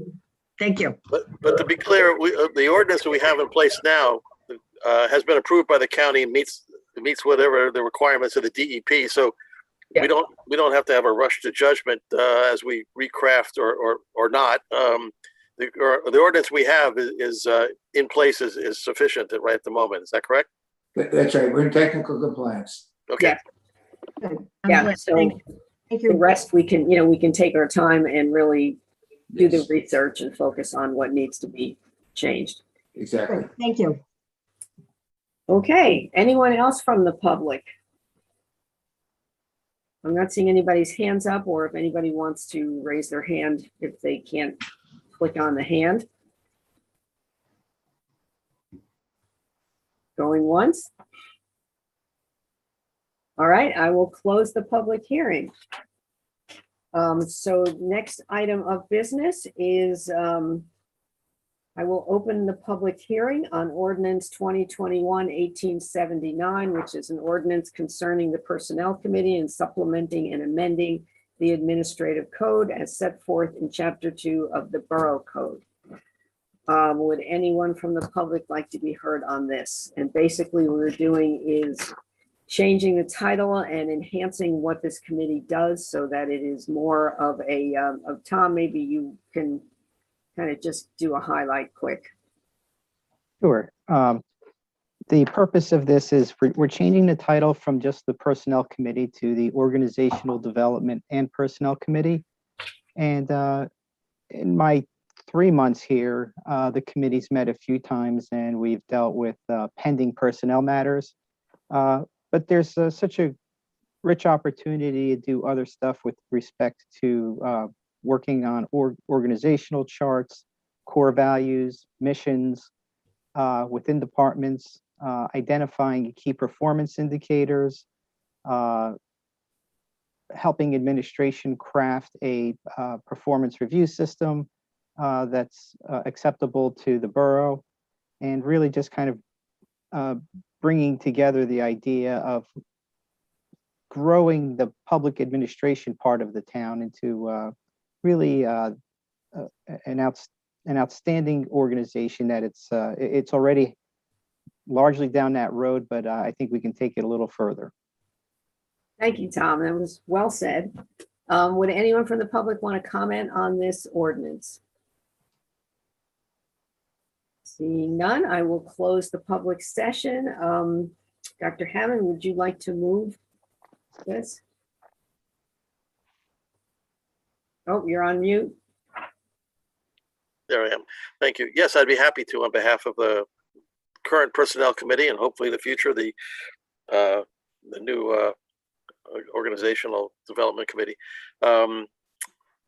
Thank you. But to be clear, the ordinance that we have in place now has been approved by the county, meets whatever the requirements of the DEP. So Yeah. we don't have to have a rush to judgment as we recraft or not. The ordinance we have is in place is sufficient right at the moment. Is that correct? That's right. We're in technical compliance. Okay. Yeah. Good. I'm Yeah, glad. so Thank the you. rest we can take our time and really do the research and focus on what needs to be changed. Exactly. Good. Thank you. Okay, anyone else from the public? I'm not seeing anybody's hands up, or if anybody wants to raise their hand if they can't click on the hand. Going once. All right, I will close the public hearing. So next item of business is I will open the public hearing on ordinance 2021-1879, which is an ordinance concerning the Personnel Committee and supplementing and amending the administrative code as set forth in Chapter 2 of the Borough Code. Would anyone from the public like to be heard on this? And basically what we're doing is changing the title and enhancing what this committee does so that it is more of a, Tom, maybe you can kind of just do a highlight quick. Sure. The purpose of this is we're changing the title from just the Personnel Committee to the Organizational Development and Personnel Committee. And in my 3 months here, the committee's met a few times and we've dealt with pending personnel matters. But there's such a rich opportunity to do other stuff with respect to working on organizational charts, core values, missions within departments, identifying key performance indicators, helping administration craft a performance review system that's acceptable to the borough, and really just kind of bringing together the idea of growing the public administration part of the town into really an outstanding organization that it's already largely down that road, but I think we can take it a little further. Thank you, Tom. That was well said. Would anyone from the public want to comment on this ordinance? Seeing none, I will close the public session. Dr. Hammond, would you like to move this? Oh, you're on mute. There I am. Thank you. Yes, I'd be happy to on behalf of the current Personnel Committee and hopefully the future, the new Organizational Development Committee.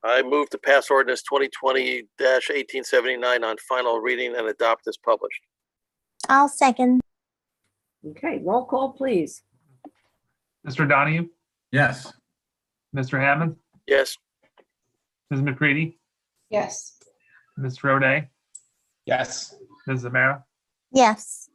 I move to pass ordinance 2020-1879 on final reading and adopt as published. I'll second. Okay, roll call, please. Mr. Donahue, Yes. Mr. Hammond, Yes, Ms. McCready, Yes. Mr. O'Day, Yes. Ms. Zamara. Yes.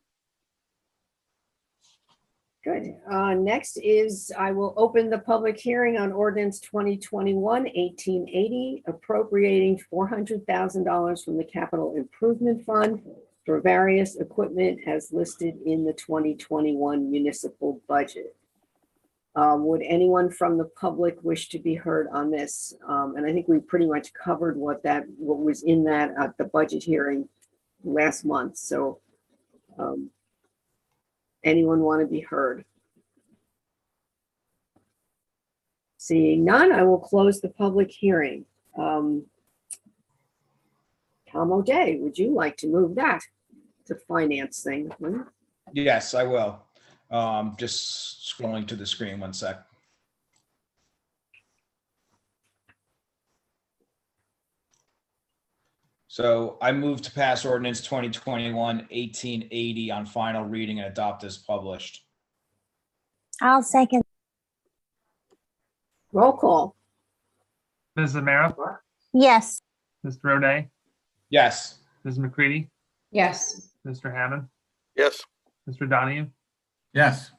Good. Next is, I will open the public hearing on ordinance 2021-1880, appropriating $400,000 from the Capital Improvement Fund for various equipment as listed in the 2021 municipal budget. Would anyone from the public wish to be heard on this? And I think we pretty much covered what was in that at the budget hearing last month. So anyone want to be heard? Seeing none, I will close the public hearing. Tom O'Day, would you like to move that? It's a finance thing. Yes, I will. Just scrolling to the screen, one sec. So I move to pass ordinance 2021-1880 on final reading and adopt as published. I'll second. Roll call. Ms. Zamara, Yes. Mr. O'Day, Yes. Ms. McCready, Yes. Mr. Hammond, yes, Mr. Donahue, Yes.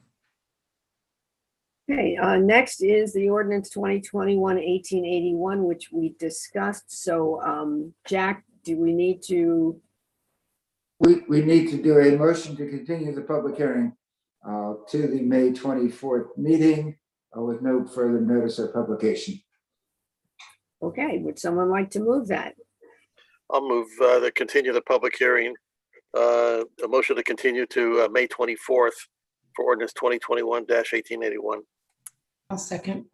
Okay, next is the ordinance 2021-1881, which we discussed. So, Jack, do we need to, We need to do a motion to continue the public hearing to the May 24th meeting with no further notice or publication. okay, would someone like to move that? I'll move to continue the public hearing. A motion to continue to May 24th for ordinance 2021-1881. I'll second.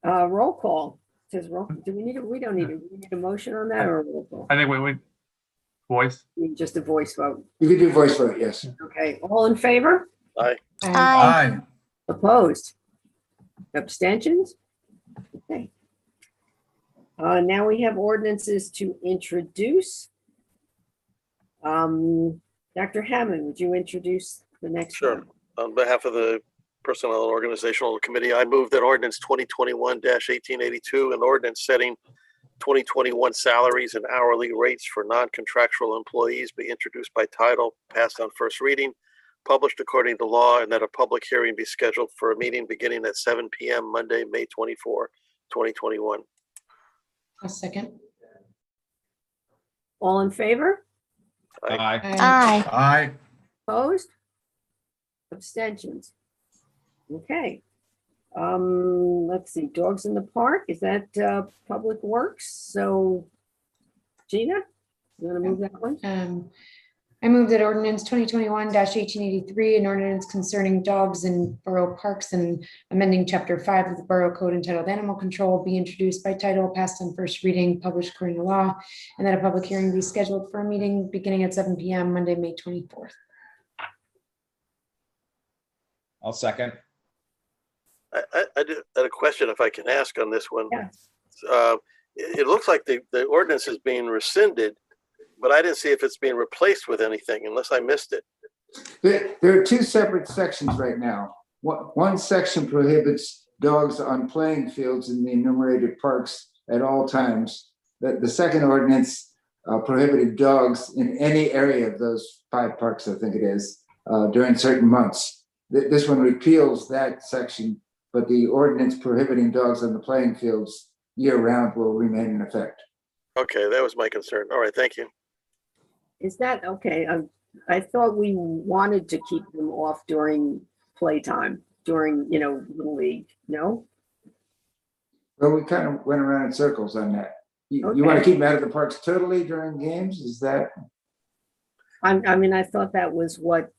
Roll call. Says roll, do we need we don't need a motion on that or a roll call? I think we voice. Just a voice vote. You can do voice vote, yes. Okay, all in favor? Aye. Aye. Aye. Opposed? Abstentions? Okay. Now we have ordinances to introduce. Dr. Hammond, would you introduce the next Sure. one? On behalf of the Personnel and Organizational Committee, I move that ordinance 2021-1882, an ordinance setting 2021 salaries and hourly rates for non-contractual employees be introduced by title, passed on first reading, published according to law, and that a public hearing be scheduled for a meeting beginning at 7 p.m. Monday, May 24, 2021. I'll second. All in favor? Aye. Aye. Aye. Opposed? Abstentions? Okay. Let's see, dogs in the park, is that Public Works? So Gina, you want to move that one? I move that ordinance 2021-1883, an ordinance concerning dogs in borough parks and amending chapter 5 of the Borough Code entitled Animal Control be introduced by title, passed on first reading, published according to law, and that a public hearing be scheduled for a meeting beginning at 7 p.m. Monday, May 24th. I'll second. I did had a question if I can ask on this one. Yes. It looks like the ordinance is being rescinded, but I didn't see if it's being replaced with anything unless I missed it. There are two separate sections right now. One section prohibits dogs on playing fields in the enumerated parks at all times. The second ordinance prohibited dogs in any area of those 5 parks, I think it is, during certain months. This one repeals that section, but the ordinance prohibiting dogs on the playing fields year-round will remain in effect. Okay, that was my concern. All right, thank you. Is that, okay, I thought we wanted to keep them off during playtime, during, Little League, no? Well, we kind of went around in circles on that. You want Okay. to keep them out of the parks totally during games? Is that? I thought that was what,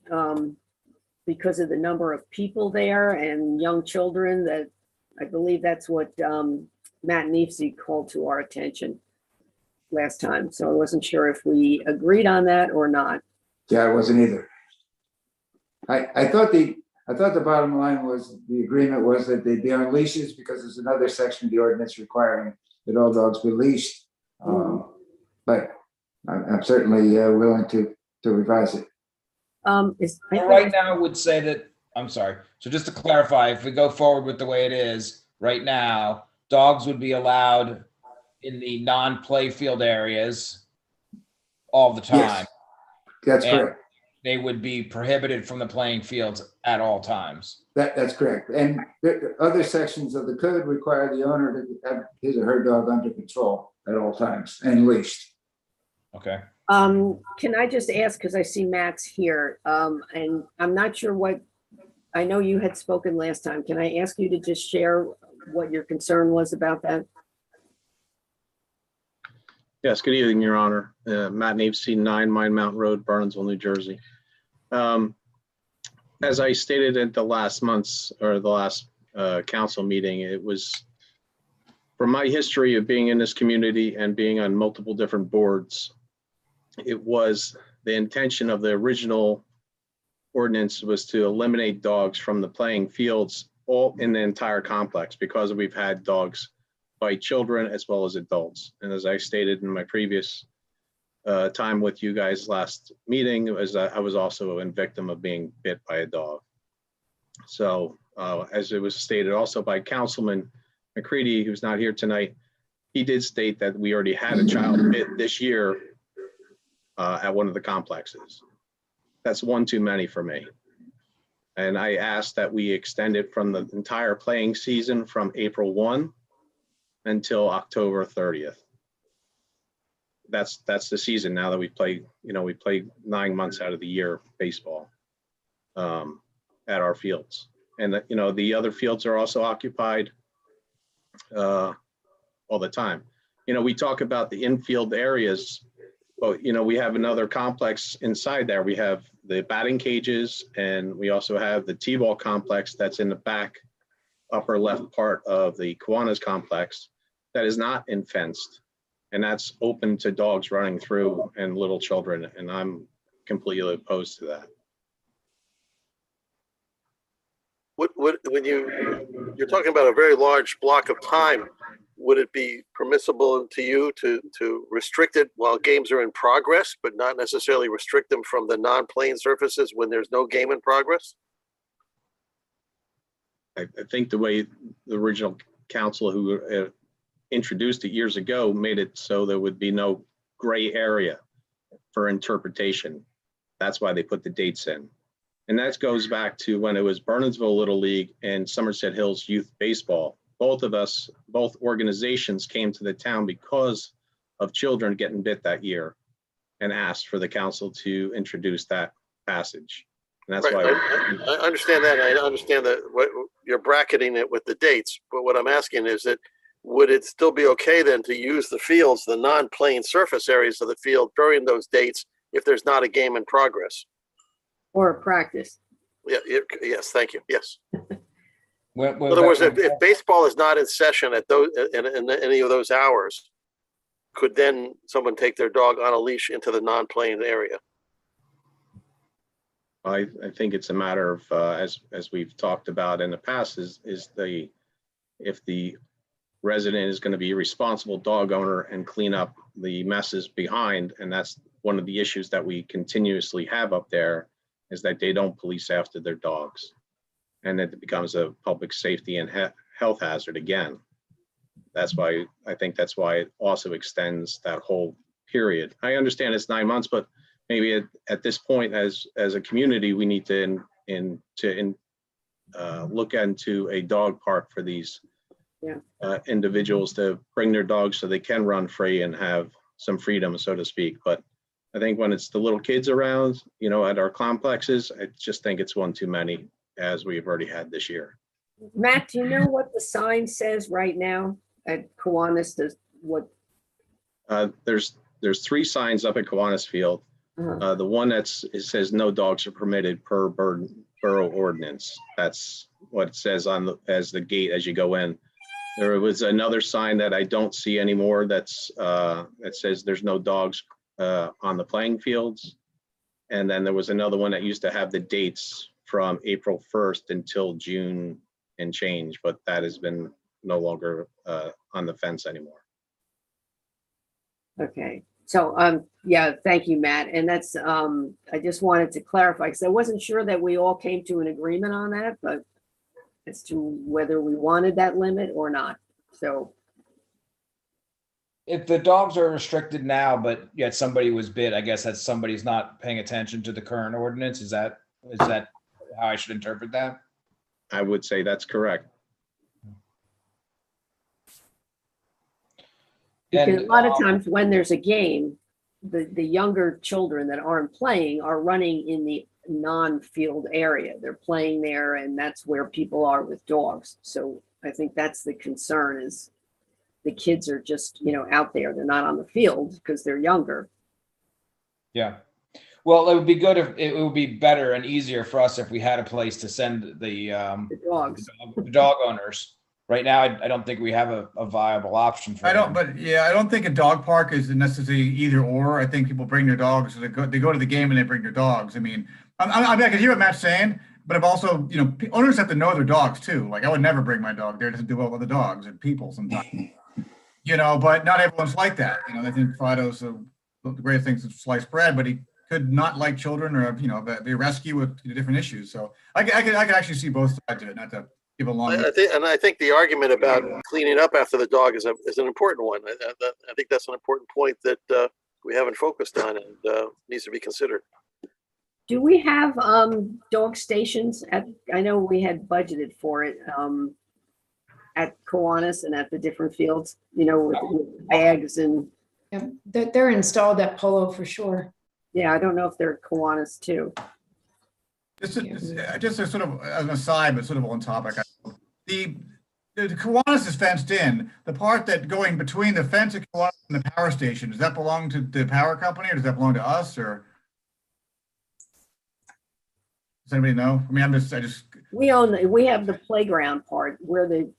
because of the number of people there and young children, that I believe that's what Matt Neefsey called to our attention last time. So I wasn't sure if we agreed on that or not. Yeah, I wasn't either. I thought the bottom line was, the agreement was that they'd be on leashes because there's another section of the ordinance requiring that all dogs be leashed. But I'm certainly willing to to revise it. Well, right now, I would say that, I'm sorry. So just to clarify, if we go forward with the way it is right now, dogs would be allowed in the non-play field areas all the time. Yes, that's And correct. they would be prohibited from the playing fields at all times. That's correct. And the other sections of the code require the owner to have his or her dog under control at all times and leashed. Okay. Can I just ask, because I see Matt's here, and I'm not sure what, I know you had spoken last time. Can I ask you to just share what your concern was about that? Yes, good evening, Your Honor. Matt Navesey, 9 Mine Mountain Road, Bernardsville, New Jersey. As I stated at the last council meeting, it was from my history of being in this community and being on multiple different boards, it was the intention of the original ordinance was to eliminate dogs from the playing fields all in the entire complex because we've had dogs bite children as well as adults. And as I stated in my previous time with you guys last meeting, was I was also a victim of being bit by a dog. So as it was stated also by Councilman McCready, who's not here tonight, he did state that we already had a child bit this year at one of the complexes. That's one too many for me. And I asked that we extend it from the entire playing season from April 1 until October 30th. That's the season now that we play, we play 9 months out of the year baseball at our fields. And the other fields are also occupied all the time. We talk about the infield areas, but we have another complex inside there. We have the batting cages, and we also have the T-ball complex that's in the back upper left part of the Kiwanis complex that is not fenced, and that's open to dogs running through and little children, and I'm completely opposed to that. When you're talking about a very large block of time, would it be permissible to you to restrict it while games are in progress, but not necessarily restrict them from the non-playing surfaces when there's no game in progress? I think the way the original council who introduced it years ago made it so there would be no gray area for interpretation. That's why they put the dates in. And that goes back to when it was Bernardsville Little League and Somerset Hills Youth Baseball. Both organizations came to the town because of children getting bit that year and asked for the council to introduce that passage. And that's right. why I understand that. I understand that what you're bracketing it with the dates, but what I'm asking is that would it still be okay then to use the fields, the non-playing surface areas of the field during those dates if there's not a game in progress? Or a practice? Yeah. Yes. Thank you. Yes. In In other words, if baseball is not in session at those in any of those hours, could then someone take their dog on a leash into the non-playing area? I think it's a matter of as we've talked about in the past is if the resident is going to be a responsible dog owner and clean up the messes behind, and that's one of the issues that we continuously have up there is that they don't police after their dogs. And it becomes a public safety and health hazard again. That's why it also extends that whole period. I understand it's 9 months, but maybe at this point, as a community, we need to look into a dog park for these individuals to bring their dogs so they can run free and have some freedom, so to speak. But I think when it's the little kids around, at our complexes, I just think it's one too many, as we've already had this year. Matt, do you know what the sign says right now at Kiwanis? There's 3 signs up at Kiwanis Field. The one it says no dogs are permitted per borough ordinance. That's what it says as the gate as you go in. There was another sign that I don't see anymore that says there's no dogs on the playing fields. And then there was another one that used to have the dates from April 1st until June and change, but that has been no longer on the fence anymore. Okay. So, yeah, thank you, Matt. And that's, I just wanted to clarify, because I wasn't sure that we all came to an agreement on that, but as to whether we wanted that limit or not. So, If the dogs are restricted now, but yet somebody was bit, I guess that somebody's not paying attention to the current ordinance. Is that how I should interpret that? I would say that's correct. because And a lot of times when there's a game, the younger children that aren't playing are running in the non-field area. They're playing there, and that's where people are with dogs. So I think that's the concern, is the kids are just, out there. They're not on the field because they're younger. Yeah. Well, it would be good if it would be better and easier for us if we had a place to send the The dogs. the dog owners. Right now, I don't think we have a viable option for I don't, them. but yeah, I don't think a dog park is necessarily either or. I think people bring their dogs, so they go to the game and they bring their dogs. I mean, I can hear what Matt's saying, but I'm also, owners have to know their dogs too. Like I would never bring my dog there to do well with the dogs and people sometimes, but not everyone's like that. I think Fido's the greatest thing since sliced bread, but he could not like children or, be a rescue with different issues. So I could actually see both sides of it, not to give a long. I think the argument about cleaning up after the dog is an important one. I think that's an important point that we haven't focused on and needs to be considered. Do we have dog stations I know we had budgeted for it at Kiwanis and at the different fields, with bags and. Yeah, they're installed at Polo for sure. Yeah, I don't know if they're at Kiwanis too. Just a sort of an aside, but sort of on topic. The Kiwanis is fenced in. The part that going between the fence at Kiwanis and the power station, does that belong to the power company or does that belong to us, or? Does anybody know? I mean, We have the playground part where the.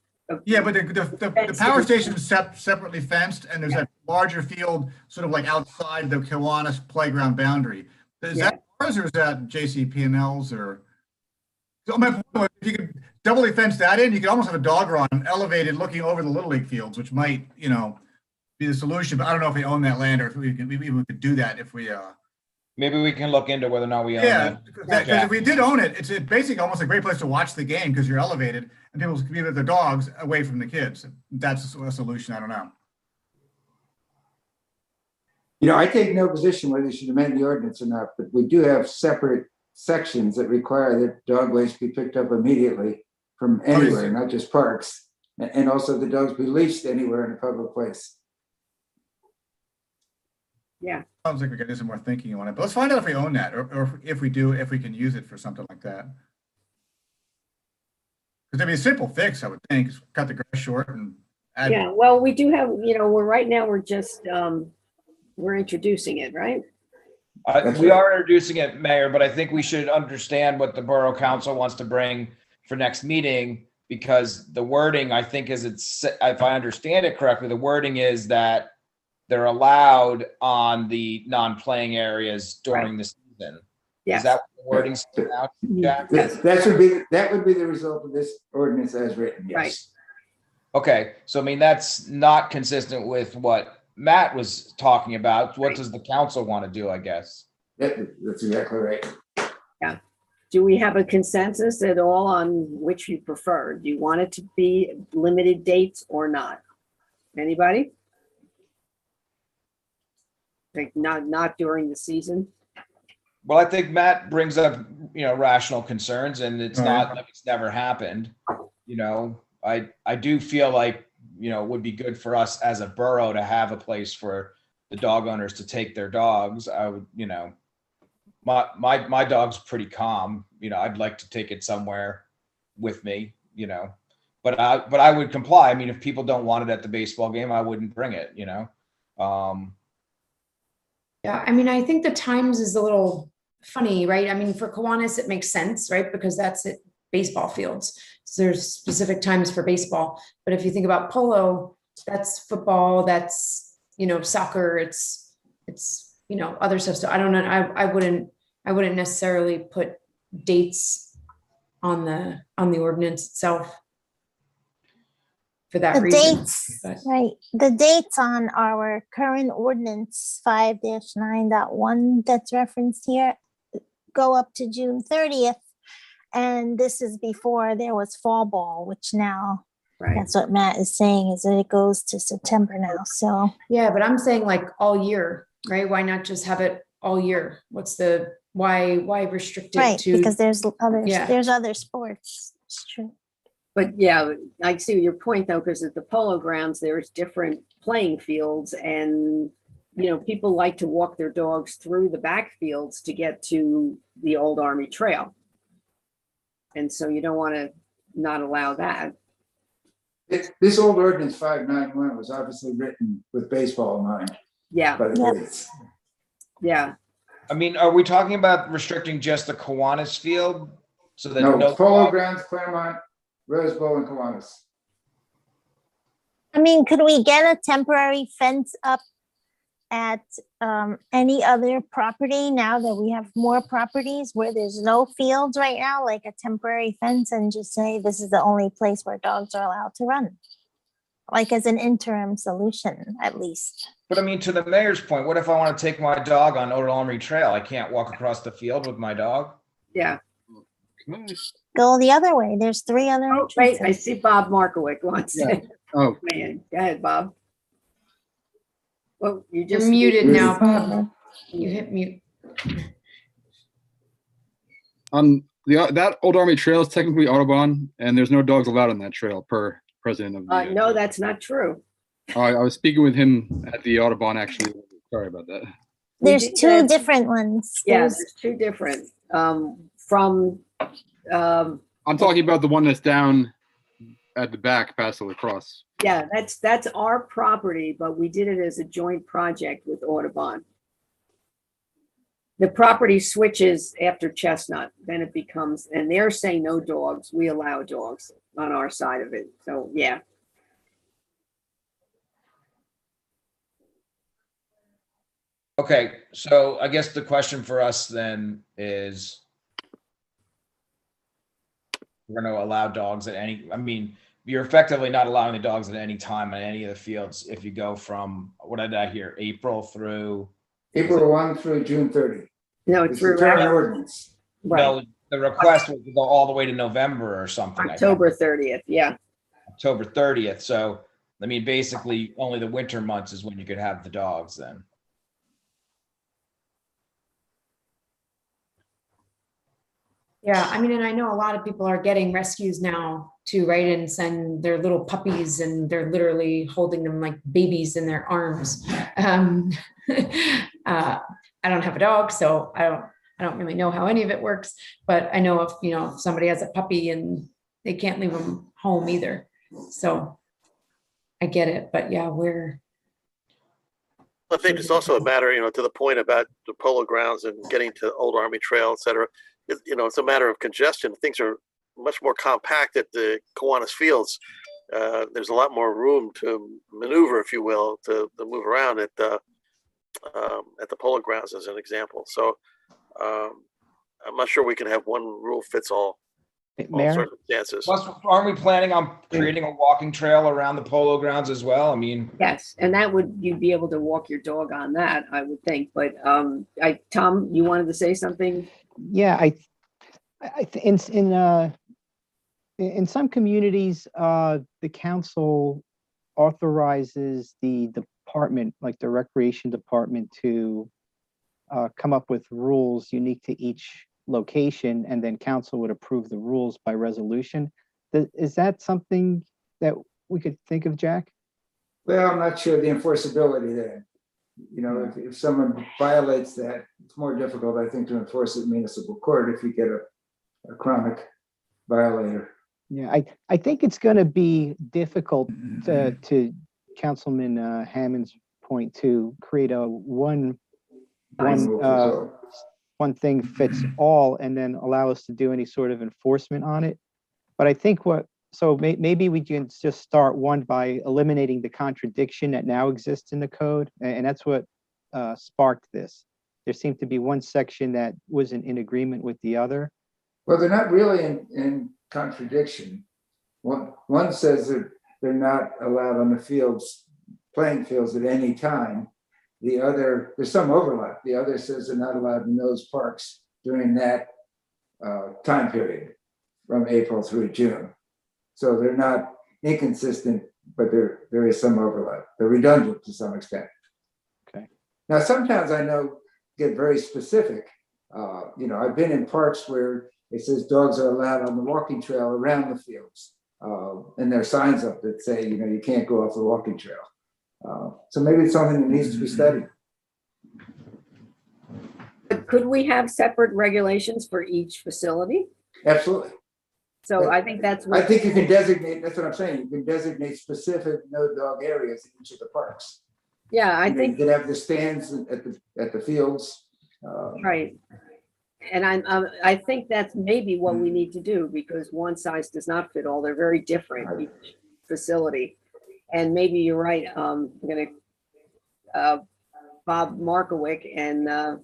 Yeah, but the power station is separately fenced, and there's a larger field sort of like outside the Kiwanis playground boundary. Is that ours or is that JCP&L's or? So, if you could doubly fence that in, you could almost have a dog run elevated looking over the Little League fields, which might, be the solution. But I don't know if we own that land or if we could do that if we. Maybe we can look into whether or not we own Yeah, that. because if we did own it, it's basically almost a great place to watch the game because you're elevated and people can be with their dogs away from the kids. That's a solution. I don't know. I take no position whether you should amend the ordinance or not, but we do have separate sections that require that dog waste be picked up immediately from anywhere, not just parks, and also the dogs be leashed anywhere in a public place. Yeah. Sounds like we could do some more thinking on it, but let's find out if we own that or if we do, if we can use it for something like that. Because it'd be a simple fix, I would think, is cut the grass short and add. Yeah, well, we do have, we're just, we're introducing it, right? We are introducing it, Mayor, but I think we should understand what the Borough Council wants to bring for next meeting, because the wording, I think, if I understand it correctly, the wording is that they're allowed on the non-playing areas during the season. Yes. Is that what the wording's out, Jack? That would be the result of this ordinance as written. Yes. Right. Okay, so I mean, that's not consistent with what Matt was talking about. What does the council want to do, I guess? That's exactly right. Yeah. Do we have a consensus at all on which you prefer? Do you want it to be limited dates or not? Anybody? Like not during the season? Well, I think Matt brings up, rational concerns, and it's not like it's never happened. I do feel like, it would be good for us as a borough to have a place for the dog owners to take their dogs. I would, my dog's pretty calm. I'd like to take it somewhere with me, but I would comply. I mean, if people don't want it at the baseball game, I wouldn't bring it, Yeah, I mean, I think the times is a little funny, right? I mean, for Kiwanis, it makes sense, right? Because that's at baseball fields. So there's specific times for baseball. But if you think about polo, that's football, that's, soccer, it's other stuff. So I don't know. I wouldn't necessarily put dates on the ordinance itself. for that The reason. dates, but- right, the dates on our current ordinance 5-9.1 that's referenced here go up to June 30th. And this is before there was fall ball, which now, Right. that's what Matt is saying, is that it goes to September now, so. Yeah, but I'm saying like all year, right? Why not just have it all year? Why restrict it Right, to? because there's Yeah. other sports, it's true. But yeah, I see your point though, because at the polo grounds, there's different playing fields and, people like to walk their dogs through the backfields to get to the old Army Trail. And so you don't want to not allow that. This old ordinance 591 was obviously written with baseball in mind. Yeah, By the Yep. dates. yeah. I mean, are we talking about restricting just the Kiwanis field? So that No, no Polo Grounds, Claremont, Rose Bowl, and Kiwanis. I mean, could we get a temporary fence up at any other property now that we have more properties where there's no fields right now, like a temporary fence, and just say this is the only place where dogs are allowed to run? Like as an interim solution, at least. But I mean, to the mayor's point, what if I want to take my dog on Old Armory Trail? I can't walk across the field with my dog. Yeah. Go the other way. There's 3 other Oh, wait, I entrances. see Bob Markowick wants to. Oh, Man, go ahead, Bob. Well, you You're just muted now, Probably. Bob. You hit mute. that Old Army Trail is technically Audubon, and there's no dogs allowed on that trail per president of the. No, that's not true. I was speaking with him at the Audubon, actually. Sorry about that. We There's did 2 that- different ones. Yeah, There's- there's 2 different, from, I'm talking about the one that's down at the back past the lacrosse. yeah, that's our property, but we did it as a joint project with Audubon. The property switches after Chestnut, then it becomes, and they're saying no dogs, we allow dogs on our side of it, so, yeah. Okay, so I guess the question for us then is, we're going to allow dogs at any, I mean, you're effectively not allowing the dogs at any time on any of the fields if you go from, what did I hear, April through? April 1 through June 30. No, It's the through, current ordinance. right, No, the request was to go all the way to November or something. I think. October 30th, yeah. October 30th. So, I mean, basically only the winter months is when you could have the dogs then. Yeah, I mean, and I know a lot of people are getting rescues now too, right? And send their little puppies and they're literally holding them like babies in their arms. I don't have a dog, so I don't really know how any of it works, but I know if somebody has a puppy and they can't leave them home either. So I get it, but yeah, I think it's also a matter, to the point about the polo grounds and getting to Old Army Trail, et cetera. It's a matter of congestion. Things are much more compact at the Kiwanis Fields. There's a lot more room to maneuver, if you will, to move around at the polo grounds, as an example. So I'm not sure we can have one rule fits all Mayor, circumstances. Plus, aren't we planning on creating a walking trail around the polo grounds as well? I mean, Yes, and you'd be able to walk your dog on that, I would think, but, Tom, you wanted to say something? yeah, in some communities, the council authorizes the department, like the recreation department, to come up with rules unique to each location, and then council would approve the rules by resolution. Is that something that we could think of, Jack? Well, I'm not sure the enforceability there. If someone violates that, it's more difficult, I think, to enforce it in municipal court if you get a chronic violator. Yeah, I think it's going to be difficult to Councilman Hammond's point to create a one thing fits all and then allow us to do any sort of enforcement on it. But I think maybe we can just start one by eliminating the contradiction that now exists in the code. And that's what sparked this. There seemed to be one section that wasn't in agreement with the other. Well, they're not really in contradiction. One says that they're not allowed on the fields, playing fields at any time. The other, there's some overlap. The other says they're not allowed in those parks during that time period from April through June. So they're not inconsistent, but there is some overlap. They're redundant to some extent. Okay. Now, some towns I know get very specific. I've been in parks where it says dogs are allowed on the walking trail around the fields. And there are signs up that say, you can't go off the walking trail. So maybe it's something that needs to be studied. But could we have separate regulations for each facility? Absolutely. So I think that's I what, think you can designate, that's what I'm saying, you can designate specific no dog areas in each of the parks. yeah, I You think, could have the stands at the fields. right. And I think that's maybe what we need to do, because one size does not fit all. They're very different, each facility. And maybe you're right, I'm gonna Bob Markowick and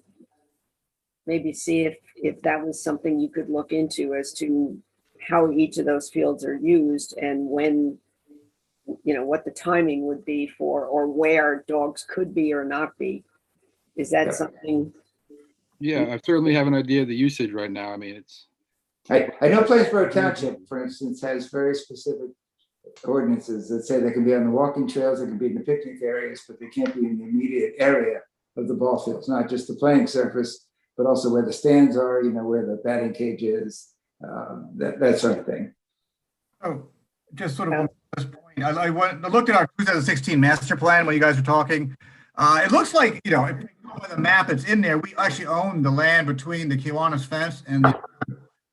maybe see if that was something you could look into as to how each of those fields are used and when, what the timing would be for, or where dogs could be or not be. Is that something? Yeah, I certainly have an idea of the usage right now. I mean, it's. I know Plainsboro Township, for instance, has very specific ordinances that say they can be on the walking trails, they can be in the picnic areas, but they can't be in the immediate area of the ball fields, not just the playing surface, but also where the stands are, where the batting cage is, that sort of thing. Oh, just sort of on this point, I looked at our 2016 master plan when you guys were talking. It looks like, if you go by the map that's in there, we actually own the land between the Kiwanis fence and the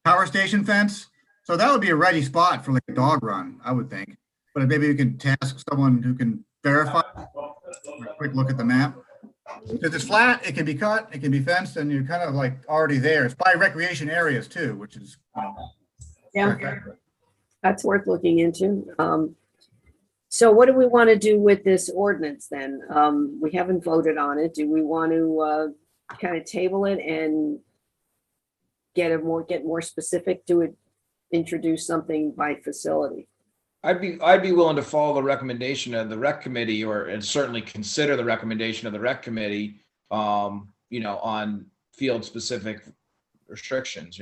power station fence. So that would be a ready spot for like a dog run, I would think. But maybe we can task someone who can verify. A quick look at the map. Because it's flat, it can be cut, it can be fenced, and you're kind of like already there. It's by recreation areas too, which is. Yeah, that's worth looking into. So what do we want to do with this ordinance then? We haven't voted on it. Do we want to kind of table it and get more specific to it, introduce something by facility? I'd be willing to follow the recommendation of the rec committee, and certainly consider the recommendation of the rec committee, on field specific restrictions,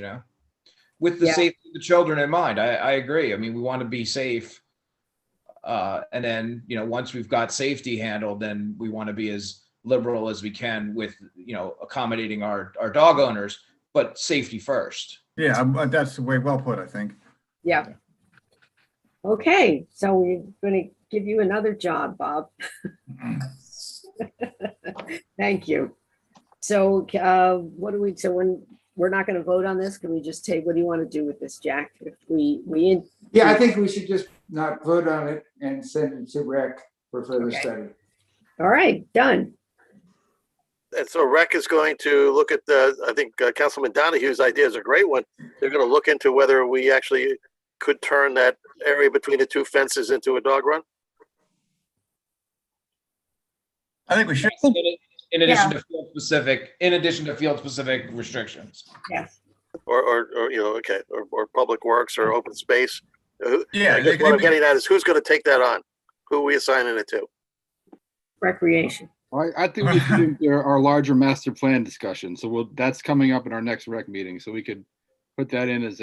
with the safety of the children in mind. I agree. I mean, we want to be safe. And then, once we've got safety handled, then we want to be as liberal as we can with, accommodating our dog owners, but safety first. Yeah, that's way well put, I think. Yeah. Okay, so we're going to give you another job, Bob. Thank you. So when we're not going to vote on this, can we just take, what do you want to do with this, Jack? If I think we should just not vote on it and send it to rec for further study. All right, done. And so rec is going to look at I think Councilman Donahue's idea is a great one. They're going to look into whether we actually could turn that area between the two fences into a dog run. I think we should. In addition to field specific restrictions. Yes. Or public works or open space. Yeah. I guess what I'm getting at is who's going to take that on? Who are we assigning it to? Recreation. I think we should do our larger master plan discussion. So that's coming up in our next rec meeting. So we could put that in as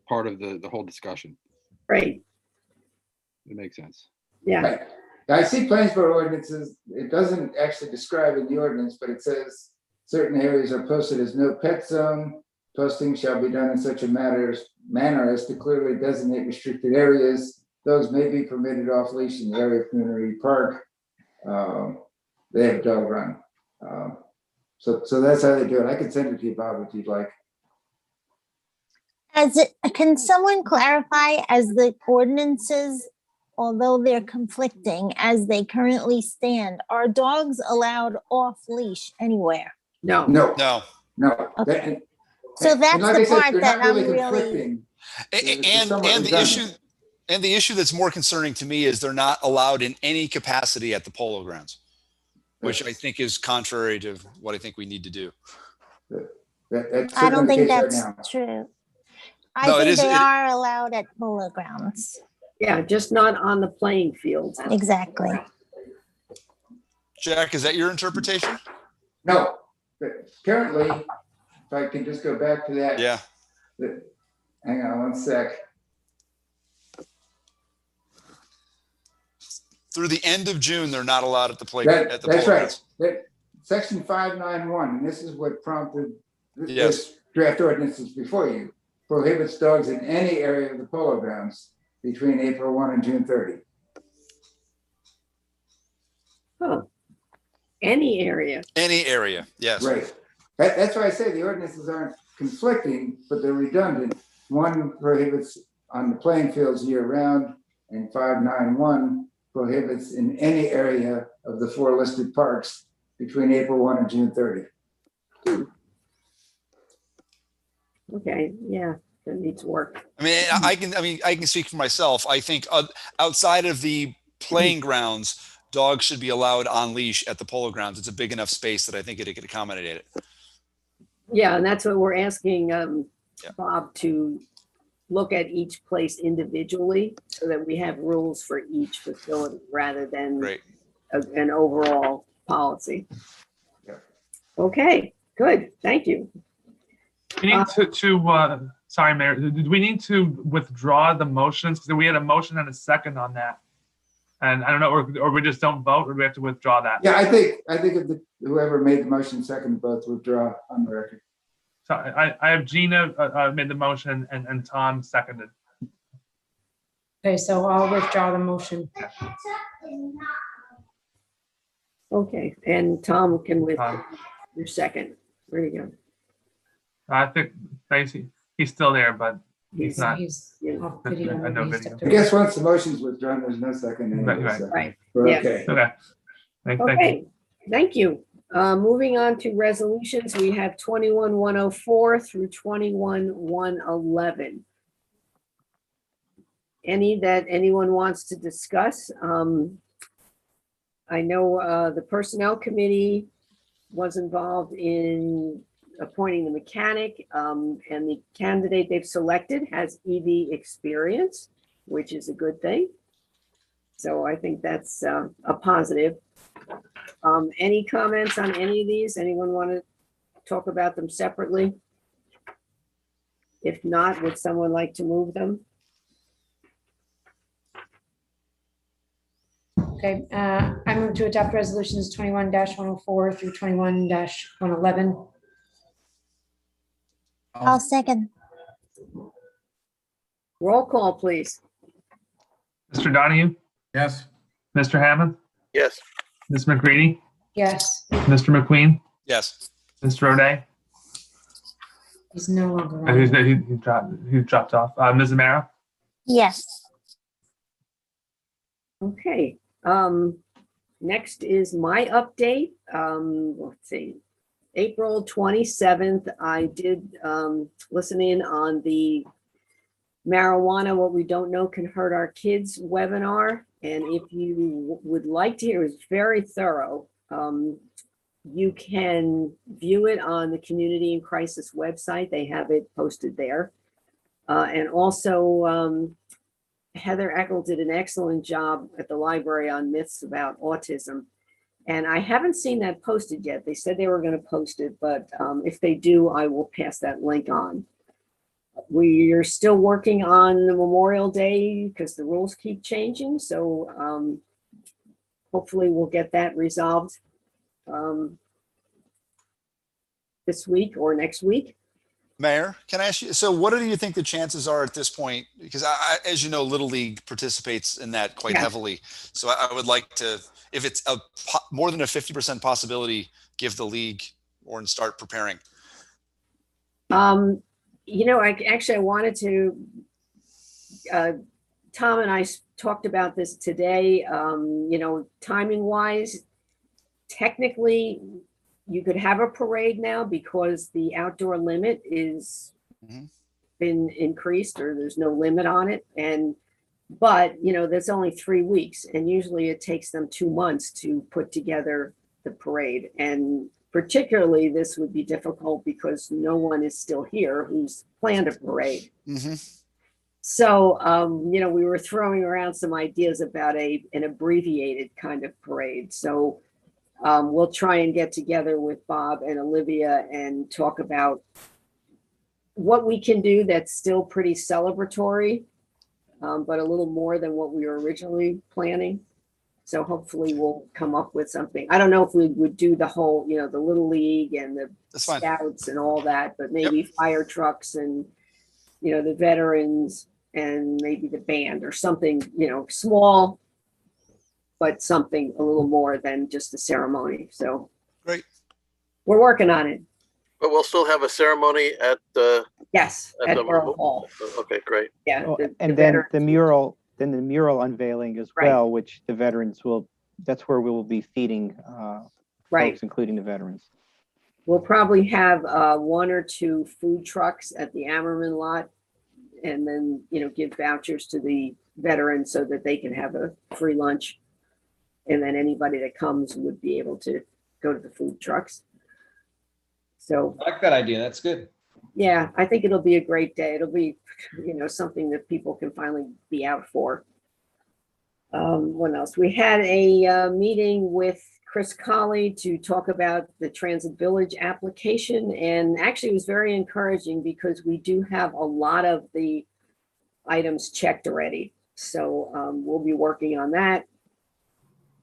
part of the whole discussion. Right. It makes sense. Yeah. Right. I see Plainsboro ordinances. It doesn't actually describe in the ordinance, but it says certain areas are posted as no pet zone. Posting shall be done in such a manner as to clearly designate restricted areas. Those may be permitted off leash in the area of community park. They have a dog run. So that's how they do it. I can send it to you, Bob, if you'd like. Can someone clarify, as the ordinances, although they're conflicting as they currently stand, are dogs allowed off leash anywhere? No. Okay. So that's the part that I'm really. And the issue that's more concerning to me is they're not allowed in any capacity at the polo grounds, which I think is contrary to what I think we need to do. I don't think that's true. I think they are allowed at polo grounds. Yeah, just not on the playing fields. Exactly. Jack, is that your interpretation? No, but currently, if I can just go back to that. Yeah. Hang on one sec. Through the end of June, they're not allowed at the play. That's Polo right. grounds. Section 591, and this is what prompted Yes. this draft ordinance is before you, prohibits dogs in any area of the polo grounds between April 1 and June 30. Oh, any area. Any area, yes. Right. That's why I say the ordinances aren't conflicting, but they're redundant. One prohibits on the playing fields year round, and 591 prohibits in any area of the 4 listed parks between April 1 and June 30. Okay, yeah, that needs work. I mean, I can speak for myself. I think outside of the playing grounds, dogs should be allowed on leash at the polo grounds. It's a big enough space that I think it could accommodate it. Yeah, and that's what we're asking Bob to look at each place individually so that we have rules for each facility rather than Great. an overall policy. Yeah. Okay, good. Thank you. We need sorry, Mayor, did we need to withdraw the motions? Because we had a motion and a second on that. And I don't know, or we just don't vote, or we have to withdraw that? Yeah, I think if whoever made the motion second both withdraw on the record. So I have Gina made the motion and Tom seconded. Okay, so I'll withdraw the motion. Okay, and Tom can with Tom. your second. Where you go? I think basically he's still there, but he's not. off video. I know He video. stepped I away. guess once the motion's withdrawn, there's no second. Anyway, Right. so Right. we're Yeah. okay. Okay. Thank you. Okay, thank you. Moving on to resolutions, we have 21-104 through 21-111. Any that anyone wants to discuss? I know the Personnel Committee was involved in appointing the mechanic, and the candidate they've selected has EV experience, which is a good thing. So I think that's a positive. Any comments on any of these? Anyone want to talk about them separately? If not, would someone like to move them? Okay, I move to adopt resolutions 21-104 through 21-111. I'll second. Roll call, please. Mr. Donahue, Yes. Mr. Hammond, Yes. Ms. McCready, Yes, Mr. McQueen, Yes. Mr. O'Day. he's no longer on. He dropped off. Ms. Amaro. Yes. Okay, next is my update. Let's see. April 27th, I did listen in on the marijuana, what we don't know can hurt our kids webinar. And if you would like to hear, it's very thorough. You can view it on the Community in Crisis website. They have it posted there. And also, Heather Eckel did an excellent job at the library on myths about autism. And I haven't seen that posted yet. They said they were going to post it, but if they do, I will pass that link on. We are still working on the Memorial Day because the rules keep changing. So hopefully we'll get that resolved this week or next week. Mayor, can I ask you, so what do you think the chances are at this point? Because as you know, Little League participates in that quite Yeah. heavily. So I would like to, if it's more than a 50% possibility, give the league or and start preparing. I wanted to, Tom and I talked about this today, timing wise, technically you could have a parade now because the outdoor limit is been increased, or there's no limit on it. But there's only 3 weeks, and usually it takes them 2 months to put together the parade. And particularly this would be difficult because no one is still here who's planned a parade. So, we were throwing around some ideas about an abbreviated kind of parade. So we'll try and get together with Bob and Olivia and talk about what we can do that's still pretty celebratory, but a little more than what we were originally planning. So hopefully we'll come up with something. I don't know if we would do the whole, the Little League and the That's fine. scouts and all that, but maybe fire trucks and, the veterans and maybe the band or something, small, but something a little more than just a ceremony. So Great. We're working on it. But we'll still have a ceremony at the. Yes, at Borough Hall. Okay, great. Yeah. Oh, the and then veterans- the mural unveiling as Right. well, which the veterans that's where we will be feeding Right. folks, including the veterans. We'll probably have 1 or 2 food trucks at the Ammerman lot, and then, give vouchers to the veterans so that they can have a free lunch. And then anybody that comes would be able to go to the food trucks. So, I like that idea. That's good. yeah, I think it'll be a great day. It'll be, something that people can finally be out for. What else? We had a meeting with Chris Colley to talk about the Transit Village application, and actually it was very encouraging because we do have a lot of the items checked already. So we'll be working on that.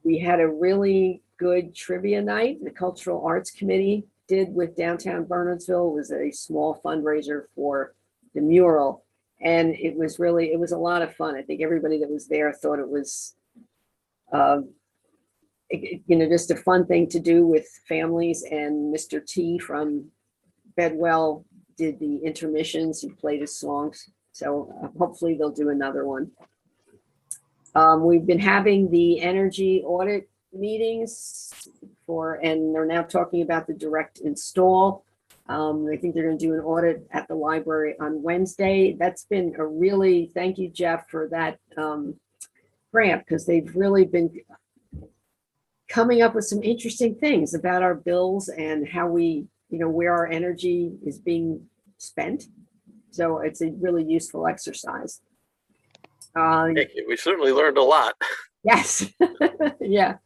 We had a really good trivia night. The Cultural Arts Committee did with Downtown Bernardsville. It was a small fundraiser for the mural. And it was a lot of fun. I think everybody that was there thought it was, just a fun thing to do with families. And Mr. T from Bedwell did the intermissions. He played his songs. So hopefully they'll do another one. We've been having the energy audit meetings and they're now talking about the direct install. I think they're going to do an audit at the library on Wednesday. That's been thank you, Jeff, for that grant, because they've really been coming up with some interesting things about our bills and how we, where our energy is being spent. So it's a really useful exercise. Thank you. We certainly learned a lot. Yes. Yeah.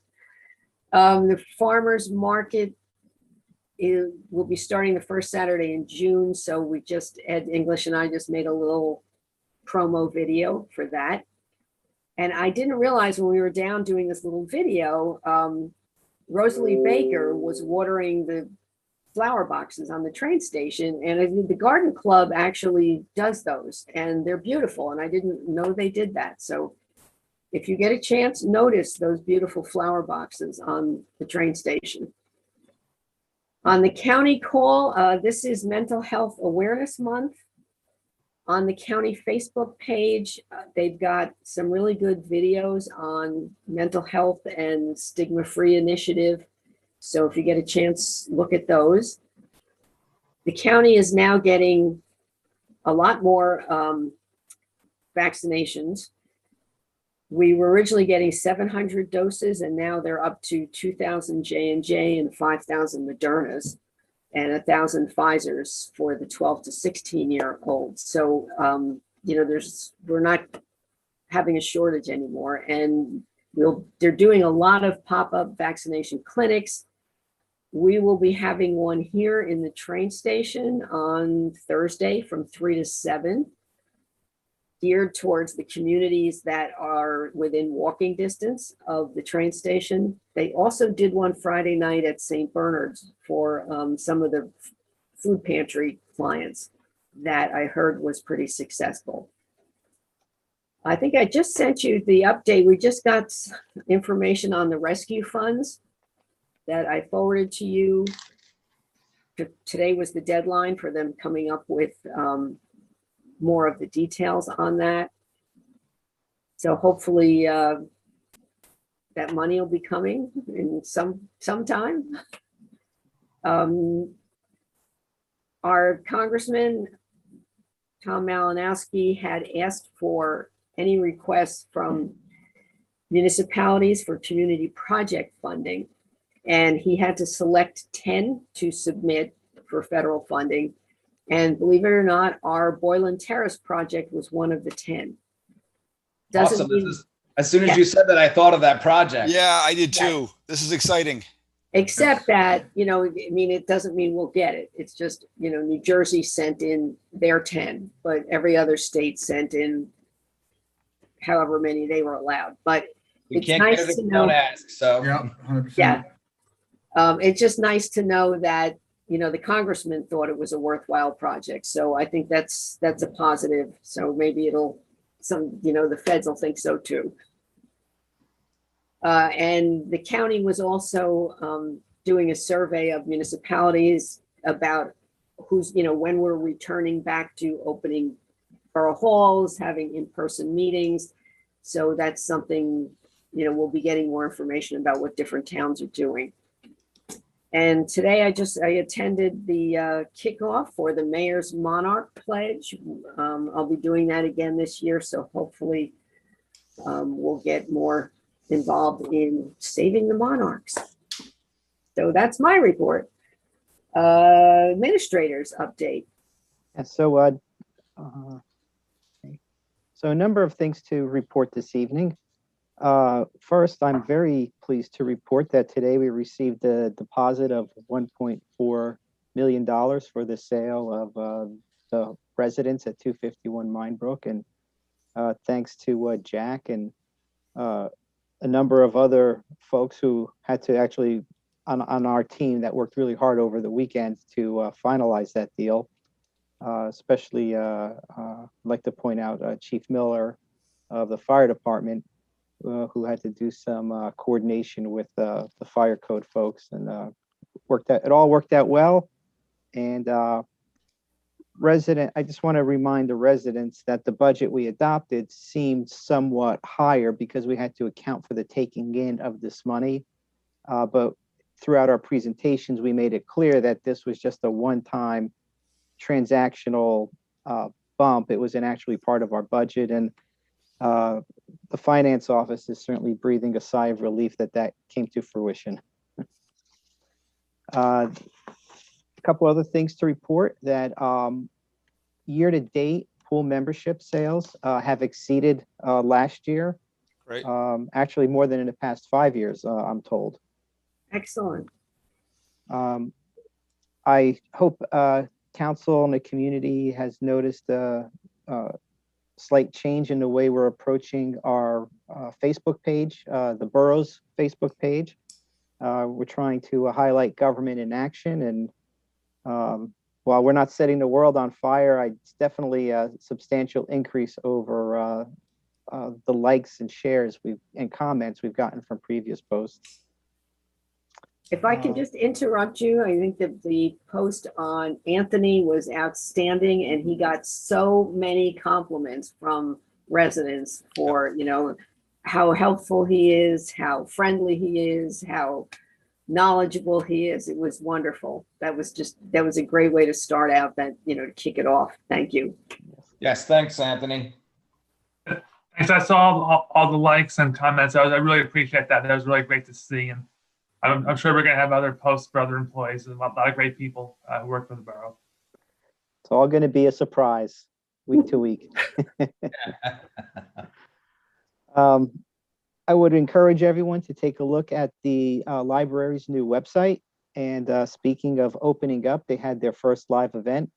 The farmers market will be starting the first Saturday in June. So Ed English and I just made a little promo video for that. And I didn't realize when we were down doing this little video, Rosalie Baker was watering the flower boxes on the train station. And the garden club actually does those and they're beautiful. And I didn't know they did that. So if you get a chance, notice those beautiful flower boxes on the train station. On the county call, this is Mental Health Awareness Month. On the county Facebook page, they've got some really good videos on mental health and stigma-free initiative. So if you get a chance, look at those. The county is now getting a lot more vaccinations. We were originally getting 700 doses, and now they're up to 2,000 J&J and 5,000 Modernas, and 1,000 Pfizers for the 12 to 16-year-olds. So, we're not having a shortage anymore, and they're doing a lot of pop-up vaccination clinics. We will be having one here in the train station on Thursday from 3 to 7. Geared towards the communities that are within walking distance of the train station. They also did one Friday night at St. Bernard's for some of the food pantry clients that I heard was pretty successful. I think I just sent you the update. We just got information on the rescue funds that I forwarded to you. Today was the deadline for them coming up with more of the details on that. So hopefully that money will be coming in sometime. Our Congressman Tom Malinowski had asked for any requests from municipalities for community project funding, and he had to select 10 to submit for federal funding. And believe it or not, our Boylan Terrace project was one of the 10. Doesn't Awesome. mean, As soon as Yeah. you said that, I thought of that project. Yeah, I did too. This is exciting. except that, I mean, it doesn't mean we'll get it. It's just, New Jersey sent in their 10, but every other state sent in however many they were allowed. But We it's can't nice get it if to we don't know. ask. So Yeah, 100%. Yeah. It's just nice to know that, the congressman thought it was a worthwhile project. So I think that's a positive. So maybe the feds will think so too. And the county was also doing a survey of municipalities about when we're returning back to opening borough halls, having in-person meetings. So that's something, we'll be getting more information about what different towns are doing. And today I attended the kickoff for the Mayor's Monarch Pledge. I'll be doing that again this year. So hopefully we'll get more involved in saving the monarchs. So that's my report. Administrators update. And so, so a number of things to report this evening. First, I'm very pleased to report that today we received a deposit of $1.4 million for the sale of the residence at 251 Minebrook. And thanks to Jack and a number of other folks who had to actually, on our team that worked really hard over the weekend to finalize that deal. Especially, I'd like to point out Chief Miller of the fire department, who had to do some coordination with the fire code folks, and it all worked out well. And I just want to remind the residents that the budget we adopted seemed somewhat higher because we had to account for the taking in of this money. But throughout our presentations, we made it clear that this was just a one-time transactional bump. It wasn't actually part of our budget. And the finance office is certainly breathing a sigh of relief that came to fruition. A couple other things to report that year to date pool membership sales have exceeded last year. Right. Actually more than in the past 5 years, I'm told. Excellent. I hope council and the community has noticed a slight change in the way we're approaching our Facebook page, the borough's Facebook page. We're trying to highlight government in action, and while we're not setting the world on fire, it's definitely a substantial increase over the likes and shares and comments we've gotten from previous posts. If I can just interrupt you, I think that the post on Anthony was outstanding, and he got so many compliments from residents for, how helpful he is, how friendly he is, how knowledgeable he is. It was wonderful. That was a great way to start out to kick it off. Thank you. yes, thanks, Anthony. Thanks. I saw all the likes and comments. I really appreciate that. That was really great to see. And I'm sure we're going to have other posts for other employees and a lot of great people who work for the borough. It's all going to be a surprise week to week. I would encourage everyone to take a look at the library's new website. And speaking of opening up, they had their first live event.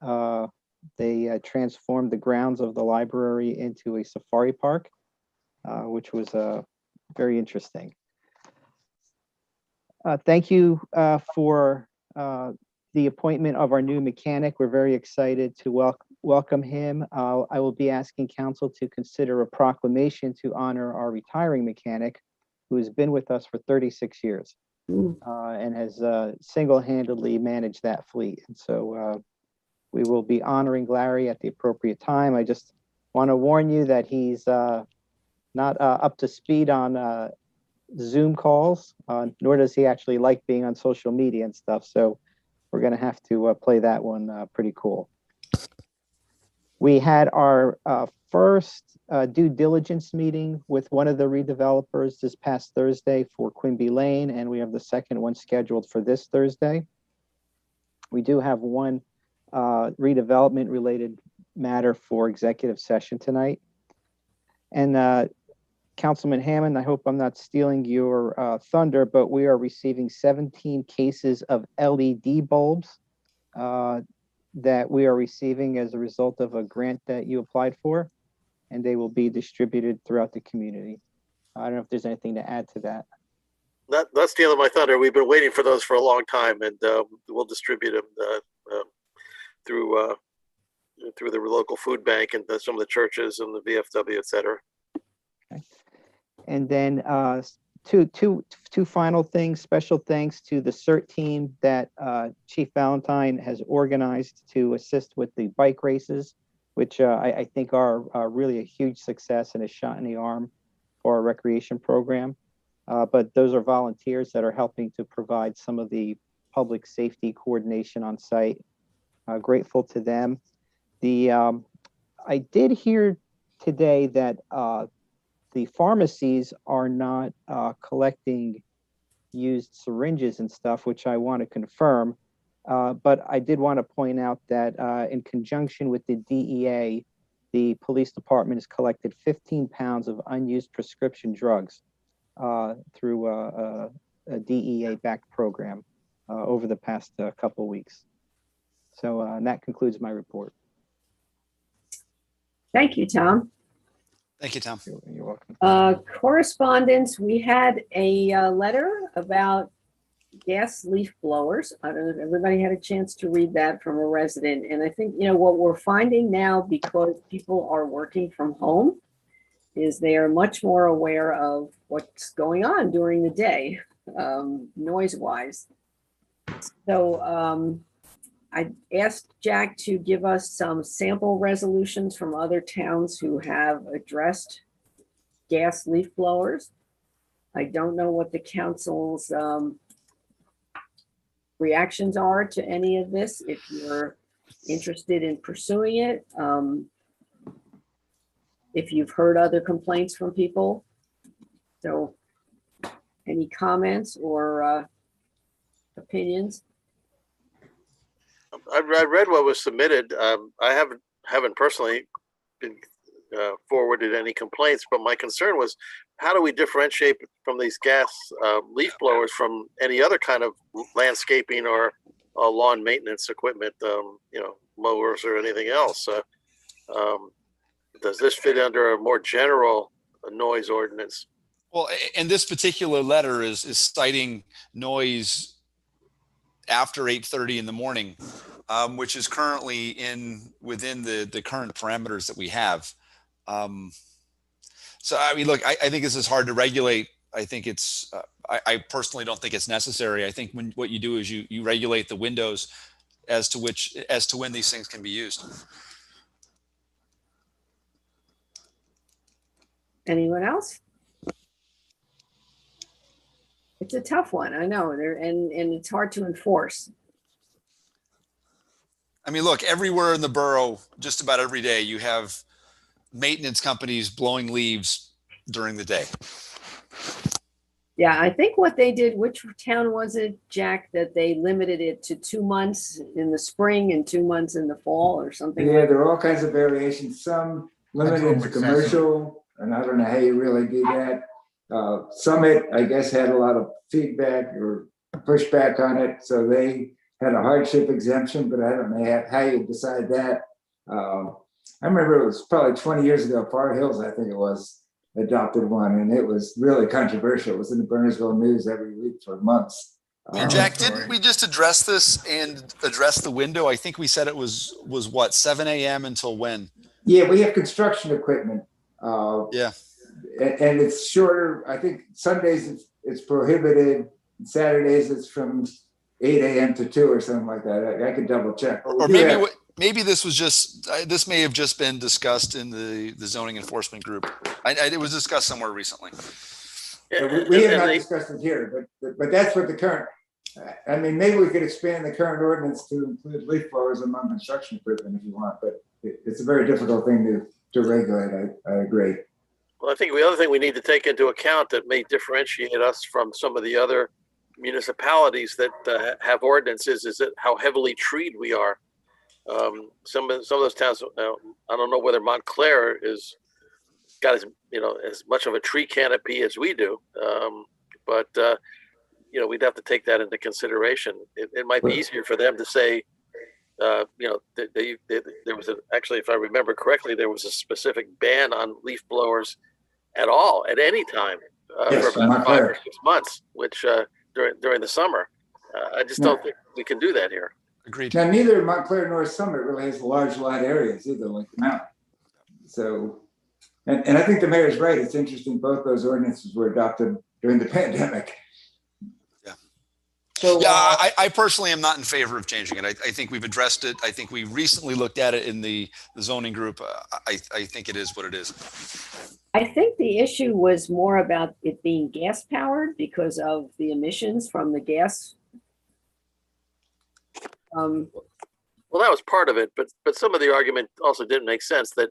They transformed the grounds of the library into a safari park, which was very interesting. Thank you for the appointment of our new mechanic. We're very excited to welcome him. I will be asking council to consider a proclamation to honor our retiring mechanic, who has been with us for 36 years and has single-handedly managed that fleet. And so we will be honoring Larry at the appropriate time. I just want to warn you that he's not up to speed on Zoom calls, nor does he actually like being on social media and stuff. So we're going to have to play that one pretty cool. We had our first due diligence meeting with one of the redevelopers this past Thursday for Quimby Lane, and we have the second one scheduled for this Thursday. We do have one redevelopment related matter for executive session tonight. And Councilman Hammond, I hope I'm not stealing your thunder, but we are receiving 17 cases of LED bulbs that we are receiving as a result of a grant that you applied for, and they will be distributed throughout the community. I don't know if there's anything to add to that. Not stealing my thunder. We've been waiting for those for a long time, and we'll distribute them through the local food bank and some of the churches and the VFW, et cetera. Okay. And then two final things. Special thanks to the CERT team that Chief Valentine has organized to assist with the bike races, which I think are really a huge success and a shot in the arm for our recreation program. But those are volunteers that are helping to provide some of the public safety coordination on site. Grateful to them. I did hear today that the pharmacies are not collecting used syringes and stuff, which I want to confirm. But I did want to point out that in conjunction with the DEA, the police department has collected 15 pounds of unused prescription drugs through a DEA-backed program over the past couple weeks. So and that concludes my report. Thank you, Tom. Thank you, Tom. You're welcome. Correspondence, we had a letter about gas leaf blowers. I don't know if everybody had a chance to read that from a resident. And I think, what we're finding now, because people are working from home, is they are much more aware of what's going on during the day, noise-wise. So I asked Jack to give us some sample resolutions from other towns who have addressed gas leaf blowers. I don't know what the council's reactions are to any of this, if you're interested in pursuing it. If you've heard other complaints from people. So any comments or opinions? I read what was submitted. I haven't personally been forwarded any complaints, but my concern was, how do we differentiate from these gas leaf blowers from any other kind of landscaping or lawn maintenance equipment, mowers or anything else? Does this fit under a more general noise ordinance? Well, and this particular letter is citing noise after 8:30 in the morning, which is currently within the current parameters that we have. So I mean, look, I think this is hard to regulate. I think it's I personally don't think it's necessary. I think what you do is you regulate the windows as to when these things can be used. Anyone else? It's a tough one, I know, and it's hard to enforce. I mean, look, everywhere in the borough, just about every day, you have maintenance companies blowing leaves during the day. Yeah, I think what they did, which town was it, Jack, that they limited it to 2 months in the spring and 2 months in the fall or something? Yeah, there are all kinds of variations. Some limited to commercial, and I don't know how you really do that. Summit, I guess, had a lot of feedback or pushback on it, so they had a hardship exemption, but I don't know how you decide that. I remember it was probably 20 years ago, Far Hills, I think it was, adopted one, and it was really controversial. It was in the Bernardsville News every week for months. And Jack, didn't we just address this and address the window? I think we said it was what, 7 a.m. until when? Yeah, we have construction equipment. Yeah. And it's shorter. I think Sundays it's prohibited. Saturdays it's from 8 a.m. to 2 or something like that. I could double check. Or maybe this was this may have just been discussed in the zoning enforcement group. It was discussed somewhere recently. We have not discussed it here, but that's what the current. I mean, maybe we could expand the current ordinance to include leaf blowers among construction equipment if you want, but it's a very difficult thing to regulate. I agree. Well, I think the other thing we need to take into account that may differentiate us from some of the other municipalities that have ordinances is that how heavily treed we are. Some of those towns, I don't know whether Montclair is got as much of a tree canopy as we do, but we'd have to take that into consideration. It might be easier for them to say, there was actually, if I remember correctly, there was a specific ban on leaf blowers at all at any time Yes, for about 5 or Montclair. 6 months, which during the summer. I just don't think we can do that here. Agreed. Now, neither Montclair nor Summit really has large lot areas either, like the mountain. So, and I think the mayor's right. It's interesting, both those ordinances were adopted during the pandemic. So, Yeah, I personally am not in favor of changing it. I think we've addressed it. I think we recently looked at it in the zoning group. I think it is what it is. I think the issue was more about it being gas powered because of the emissions from the gas. Well, that was part of it, but some of the argument also didn't make sense that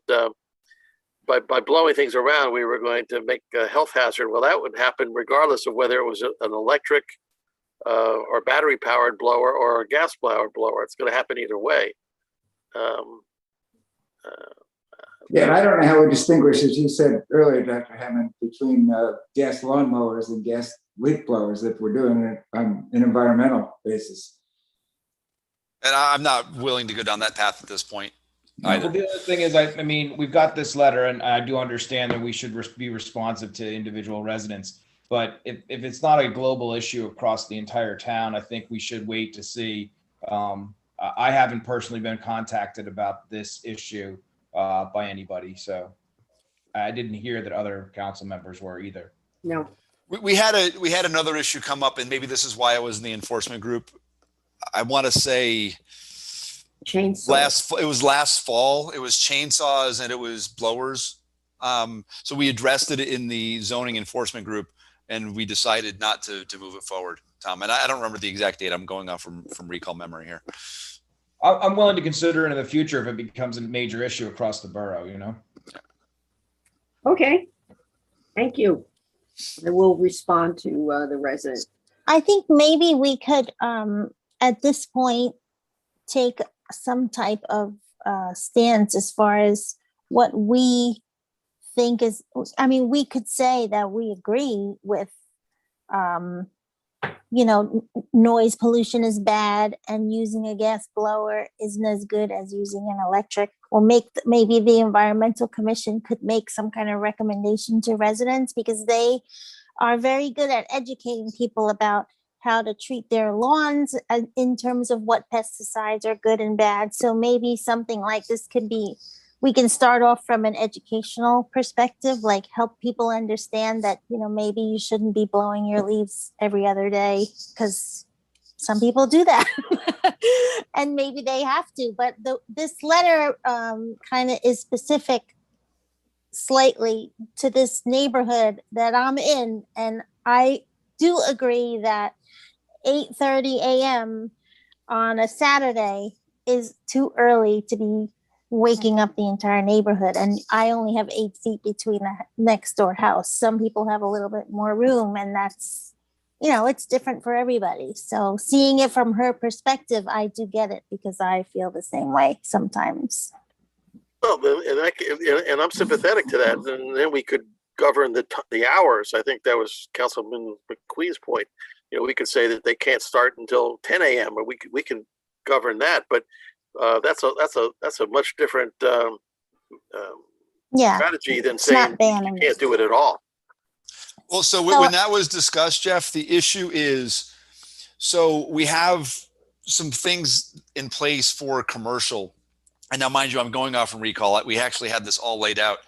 by blowing things around, we were going to make a health hazard. Well, that would happen regardless of whether it was an electric or battery powered blower or a gas powered blower. It's going to happen either way. Yeah, and I don't know how we distinguish, as you said earlier, Dr. Hammond, between gas lawnmowers and gas leaf blowers if we're doing it on an environmental basis. And I'm not willing to go down that path at this point either. Well, the other thing is, I mean, we've got this letter, and I do understand that we should be responsive to individual residents. But if it's not a global issue across the entire town, I think we should wait to see. I haven't personally been contacted about this issue by anybody, so I didn't hear that other council members were either. No. We had another issue come up, and maybe this is why I was in the enforcement group. I want to say chainsaws. It was last fall. It was chainsaws and it was blowers. So we addressed it in the zoning enforcement group, and we decided not to move it forward, Tom. And I don't remember the exact date. I'm going off from recall memory here. I'm willing to consider it in the future if it becomes a major issue across the borough, Okay, thank you. I will respond to the resident. I think maybe we could, at this point, take some type of stance as far as what we think is, I mean, we could say that we agree with, noise pollution is bad and using a gas blower isn't as good as using an electric, or maybe the environmental commission could make some kind of recommendation to residents, because they are very good at educating people about how to treat their lawns in terms of what pesticides are good and bad. So maybe something like this could be, we can start off from an educational perspective, like help people understand that, maybe you shouldn't be blowing your leaves every other day, because some people do that and maybe they have to. But this letter kind of is specific slightly to this neighborhood that I'm in. And I do agree that 8:30 a.m. on a Saturday is too early to be waking up the entire neighborhood. And I only have 8 feet between the next door house. Some people have a little bit more room, and that's, it's different for everybody. So seeing it from her perspective, I do get it, because I feel the same way sometimes. Well, and I'm sympathetic to that. And then we could govern the hours. I think that was Councilman McQueen's point. We could say that they can't start until 10 a.m. or we can govern that. But that's a much different strategy than saying you can't do it at all. Well, so when that was discussed, Jeff, the issue is, so we have some things in place for commercial. And now, mind you, I'm going off from recall. We actually had this all laid out.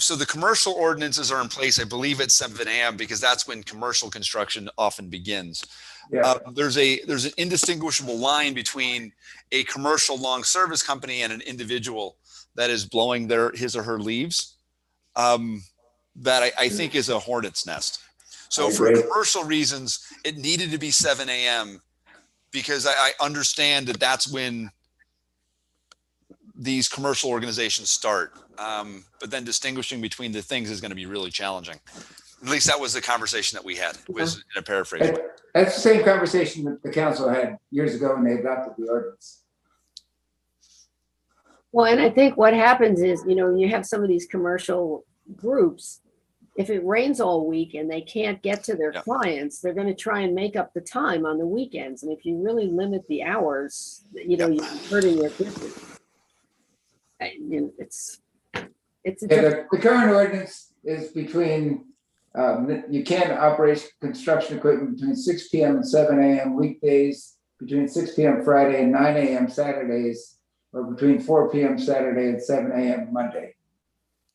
So the commercial ordinances are in place, I believe, at 7 a.m. because that's when commercial construction often begins. Yeah. There's an indistinguishable line between a commercial long service company and an individual that is blowing his or her leaves. That I think is a hornet's nest. So for commercial reasons, it needed to be 7 a.m. because I understand that that's when these commercial organizations start. But then distinguishing between the things is going to be really challenging. At least that was the conversation that we had, was in a paraphrase. That's the same conversation that the council had years ago when they adopted the ordinance. Well, and I think what happens is, you have some of these commercial groups. If it rains all week and they can't get to their clients, they're going to try and make up the time on the weekends. And if you really limit the hours, you're hurting your business. It's The current ordinance is between, you can operate construction equipment between 6 p.m. and 7 a.m. weekdays, between 6 p.m. Friday and 9 a.m. Saturdays, or between 4 p.m. Saturday and 7 a.m. Monday.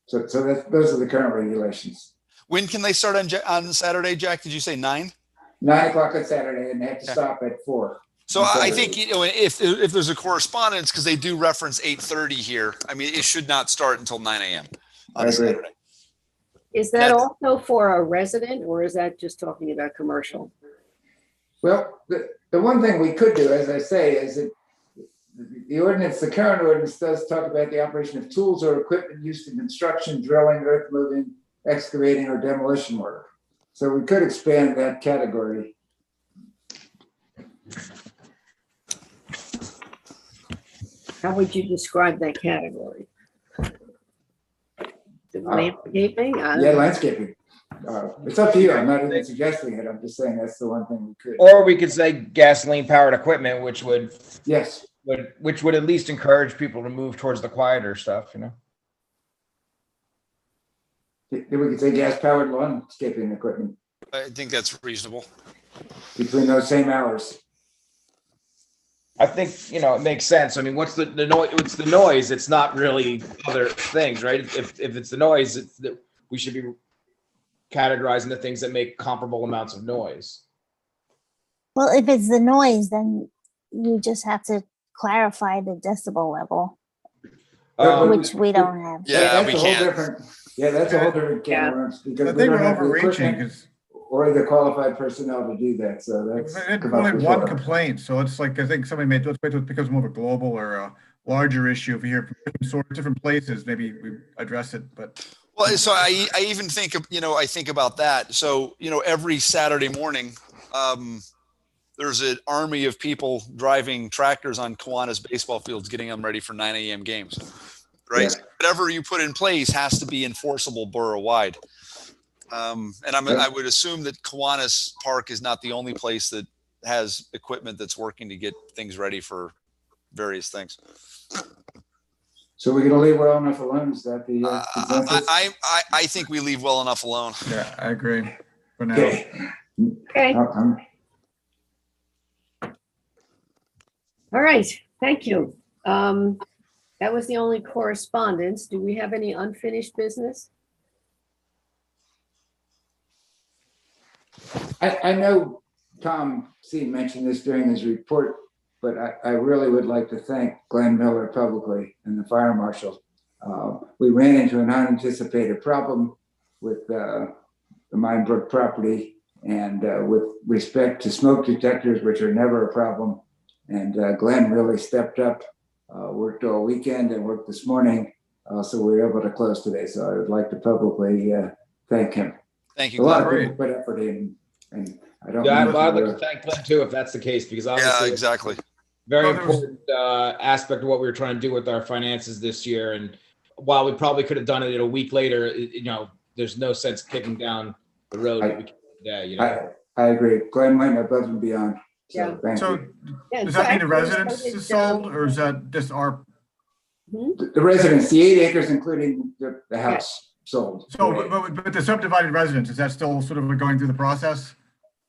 So those are the current regulations. When can they start on Saturday, Jack? Did you say 9? 9 o'clock on Saturday, and they have to stop at 4. So I think, if there's a correspondence, because they do reference 8:30 here, I mean, it should not start until 9 a.m. on a Saturday. Is that also for a resident, or is that just talking about commercial? Well, the one thing we could do, as I say, is that the current ordinance does talk about the operation of tools or equipment used in construction, drilling, earth moving, excavating, or demolition work. So we could expand that category. How would you describe that category? Landscaping? Yeah, landscaping. It's up to you. I'm not even suggesting it. I'm just saying that's the one thing we could. Or we could say gasoline powered equipment, which would which would at least encourage people to move towards the quieter stuff, We could say gas powered landscaping equipment I think that's reasonable. between those same hours. I think, it makes sense. I mean, what's the noise? It's the noise. It's not really other things, right? If it's the noise, we should be categorizing the things that make comparable amounts of noise. Well, if it's the noise, then you just have to clarify the decibel level, which we don't have. Yeah, we can't. That's a whole different can of worms, because I we think don't we're have the overreaching equipment or the qualified personnel to do that. So that's only one complaint. So it's like, I think somebody made, let's wait till it becomes more of a global or a larger issue. If you hear from different places, maybe we address it, but. Well, so I even think, I think about that. So, every Saturday morning, there's an army of people driving tractors on Kiwanis baseball fields, getting them ready for 9 a.m. games, right? Yeah. Whatever you put in place has to be enforceable borough-wide. And I would assume that Kiwanis Park is not the only place that has equipment that's working to get things ready for various things. So we're going to leave well enough alone. Is that the consensus? I think we leave well enough alone. Yeah, I agree for now. Okay. All right, thank you. That was the only correspondence. Do we have any unfinished business? I know Tom C. mentioned this during his report, but I really would like to thank Glenn Miller publicly and the fire marshal. We ran into an unanticipated problem with the Mine Brook property, and with respect to smoke detectors, which are never a problem. And Glenn really stepped up, worked all weekend and worked this morning. So we were able to close today. So I would like to publicly thank him. Thank you, A lot Glenn. of people put effort in, and I don't. Yeah, know if I'd you like to thank Glenn too, if that's the case, because obviously. Yeah, exactly. Very important aspect of what we were trying to do with our finances this year. And while we probably could have done it a week later, there's no sense kicking down the road that we can today. I agree. Glenn went above and beyond. So Yeah. thank So you. does that mean the residence is sold, or is that just our? The residence, the 8 acres, including the house, sold. So, but the subdivided residence, is that still sort of going through the process?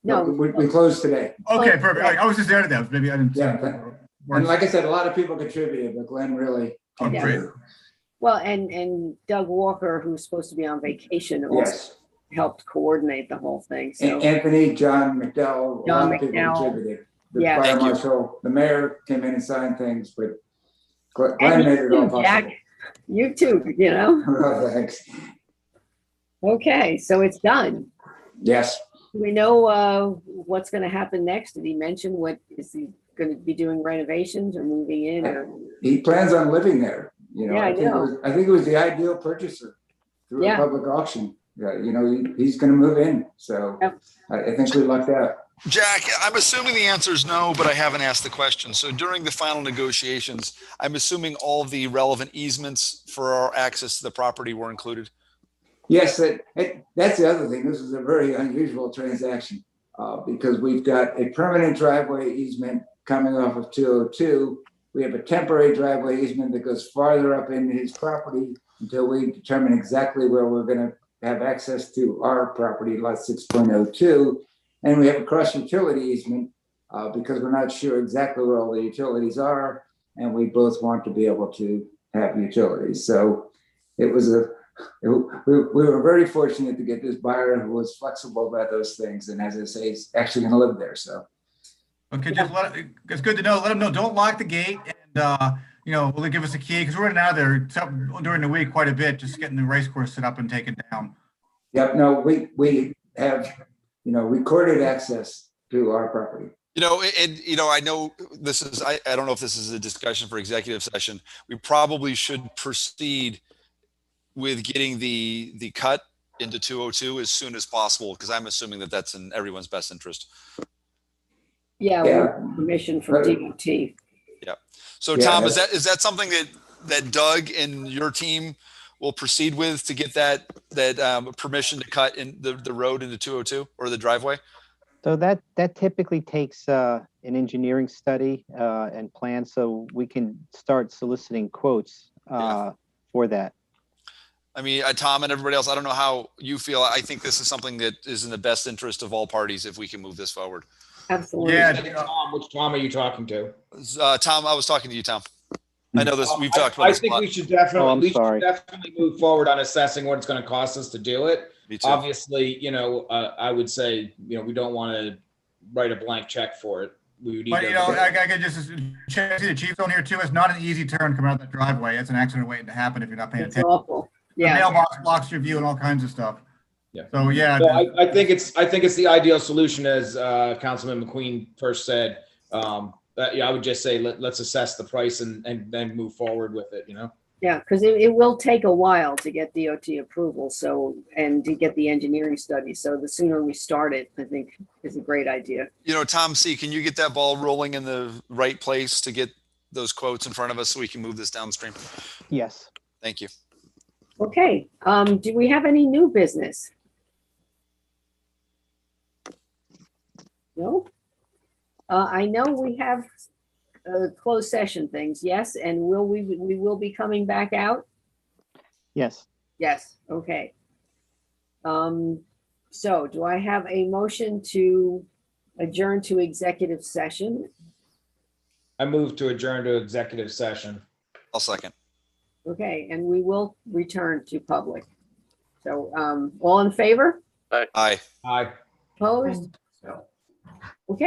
No. We closed today. Okay, perfect. I was just there today. Maybe I didn't. And like I said, a lot of people contributed, but Glenn really. Oh, great. Well, and Doug Walker, who's supposed to be on vacation, also helped coordinate the whole thing. So Anthony, John McDowell, a lot of people contributed. The fire marshal, the mayor came in and signed things, but Glenn made it all possible. Jack, you too, Well, thanks. Okay, so it's done. Yes. Do we know what's going to happen next? Did he mention what is he going to be doing, renovations or moving in? Or He plans on living there. Yeah, I think it was the ideal purchaser through a public auction. he's going to move in. So Yep. I think we lucked out. Jack, I'm assuming the answer is no, but I haven't asked the question. So during the final negotiations, I'm assuming all the relevant easements for our access to the property were included. Yes, that's the other thing. This is a very unusual transaction because we've got a permanent driveway easement coming off of 202. We have a temporary driveway easement that goes farther up into his property until we determine exactly where we're going to have access to our property, lot 6.02. And we have a cross utility easement because we're not sure exactly where all the utilities are. And we both want to be able to have utilities. So it was we were very fortunate to get this buyer who was flexible about those things. And as I say, he's actually going to live there. So. Okay, it's good to know. Let them know, don't lock the gate and, will they give us a key? Because we're running out of there during the week quite a bit, just getting the race course set up and taken down. Yep, no, we have, recorded access to our property. I know this is, I don't know if this is a discussion for executive session. We probably should proceed with getting the cut into 202 as soon as possible, because I'm assuming that that's in everyone's best interest. Yeah, with permission from DOT. Yeah. So Tom, is that something that Doug and your team will proceed with to get that permission to cut in the road into 202 or the driveway? So that typically takes an engineering study and plan, so we can start soliciting quotes for that. I mean, Tom and everybody else, I don't know how you feel. I think this is something that is in the best interest of all parties if we can move this forward. Absolutely. Yeah, Tom, which Tom are you talking to? Tom, I was talking to you, Tom. I know this. We've talked about this. I think we should definitely move forward on assessing what it's going to cost us to do it. Me too. Obviously, I would say, we don't want to write a blank check for it. We would need I could just check the chief's on here too. It's not an easy turn coming out that driveway. It's an accident waiting to happen if you're not paying attention. Awful. Yeah. The mailbox blocks your view and all kinds of stuff. Yeah. So yeah. So I think it's the ideal solution, as Councilman McQueen first said. I would just say let's assess the price and then move forward with it. Yeah, because it will take a while to get DOT approval. So, and to get the engineering study. So the sooner we start it, I think is a great idea. Tom C., can you get that ball rolling in the right place to get those quotes in front of us so we can move this downstream? Yes. Thank you. Okay. Do we have any new business? No. I know we have closed session things. Yes, and we will be coming back out. Yes. Yes. Okay. So do I have a motion to adjourn to executive session? I move to adjourn to executive session. I'll second. Okay, and we will return to public. So, all in favor? Aye. Aye. Opposed?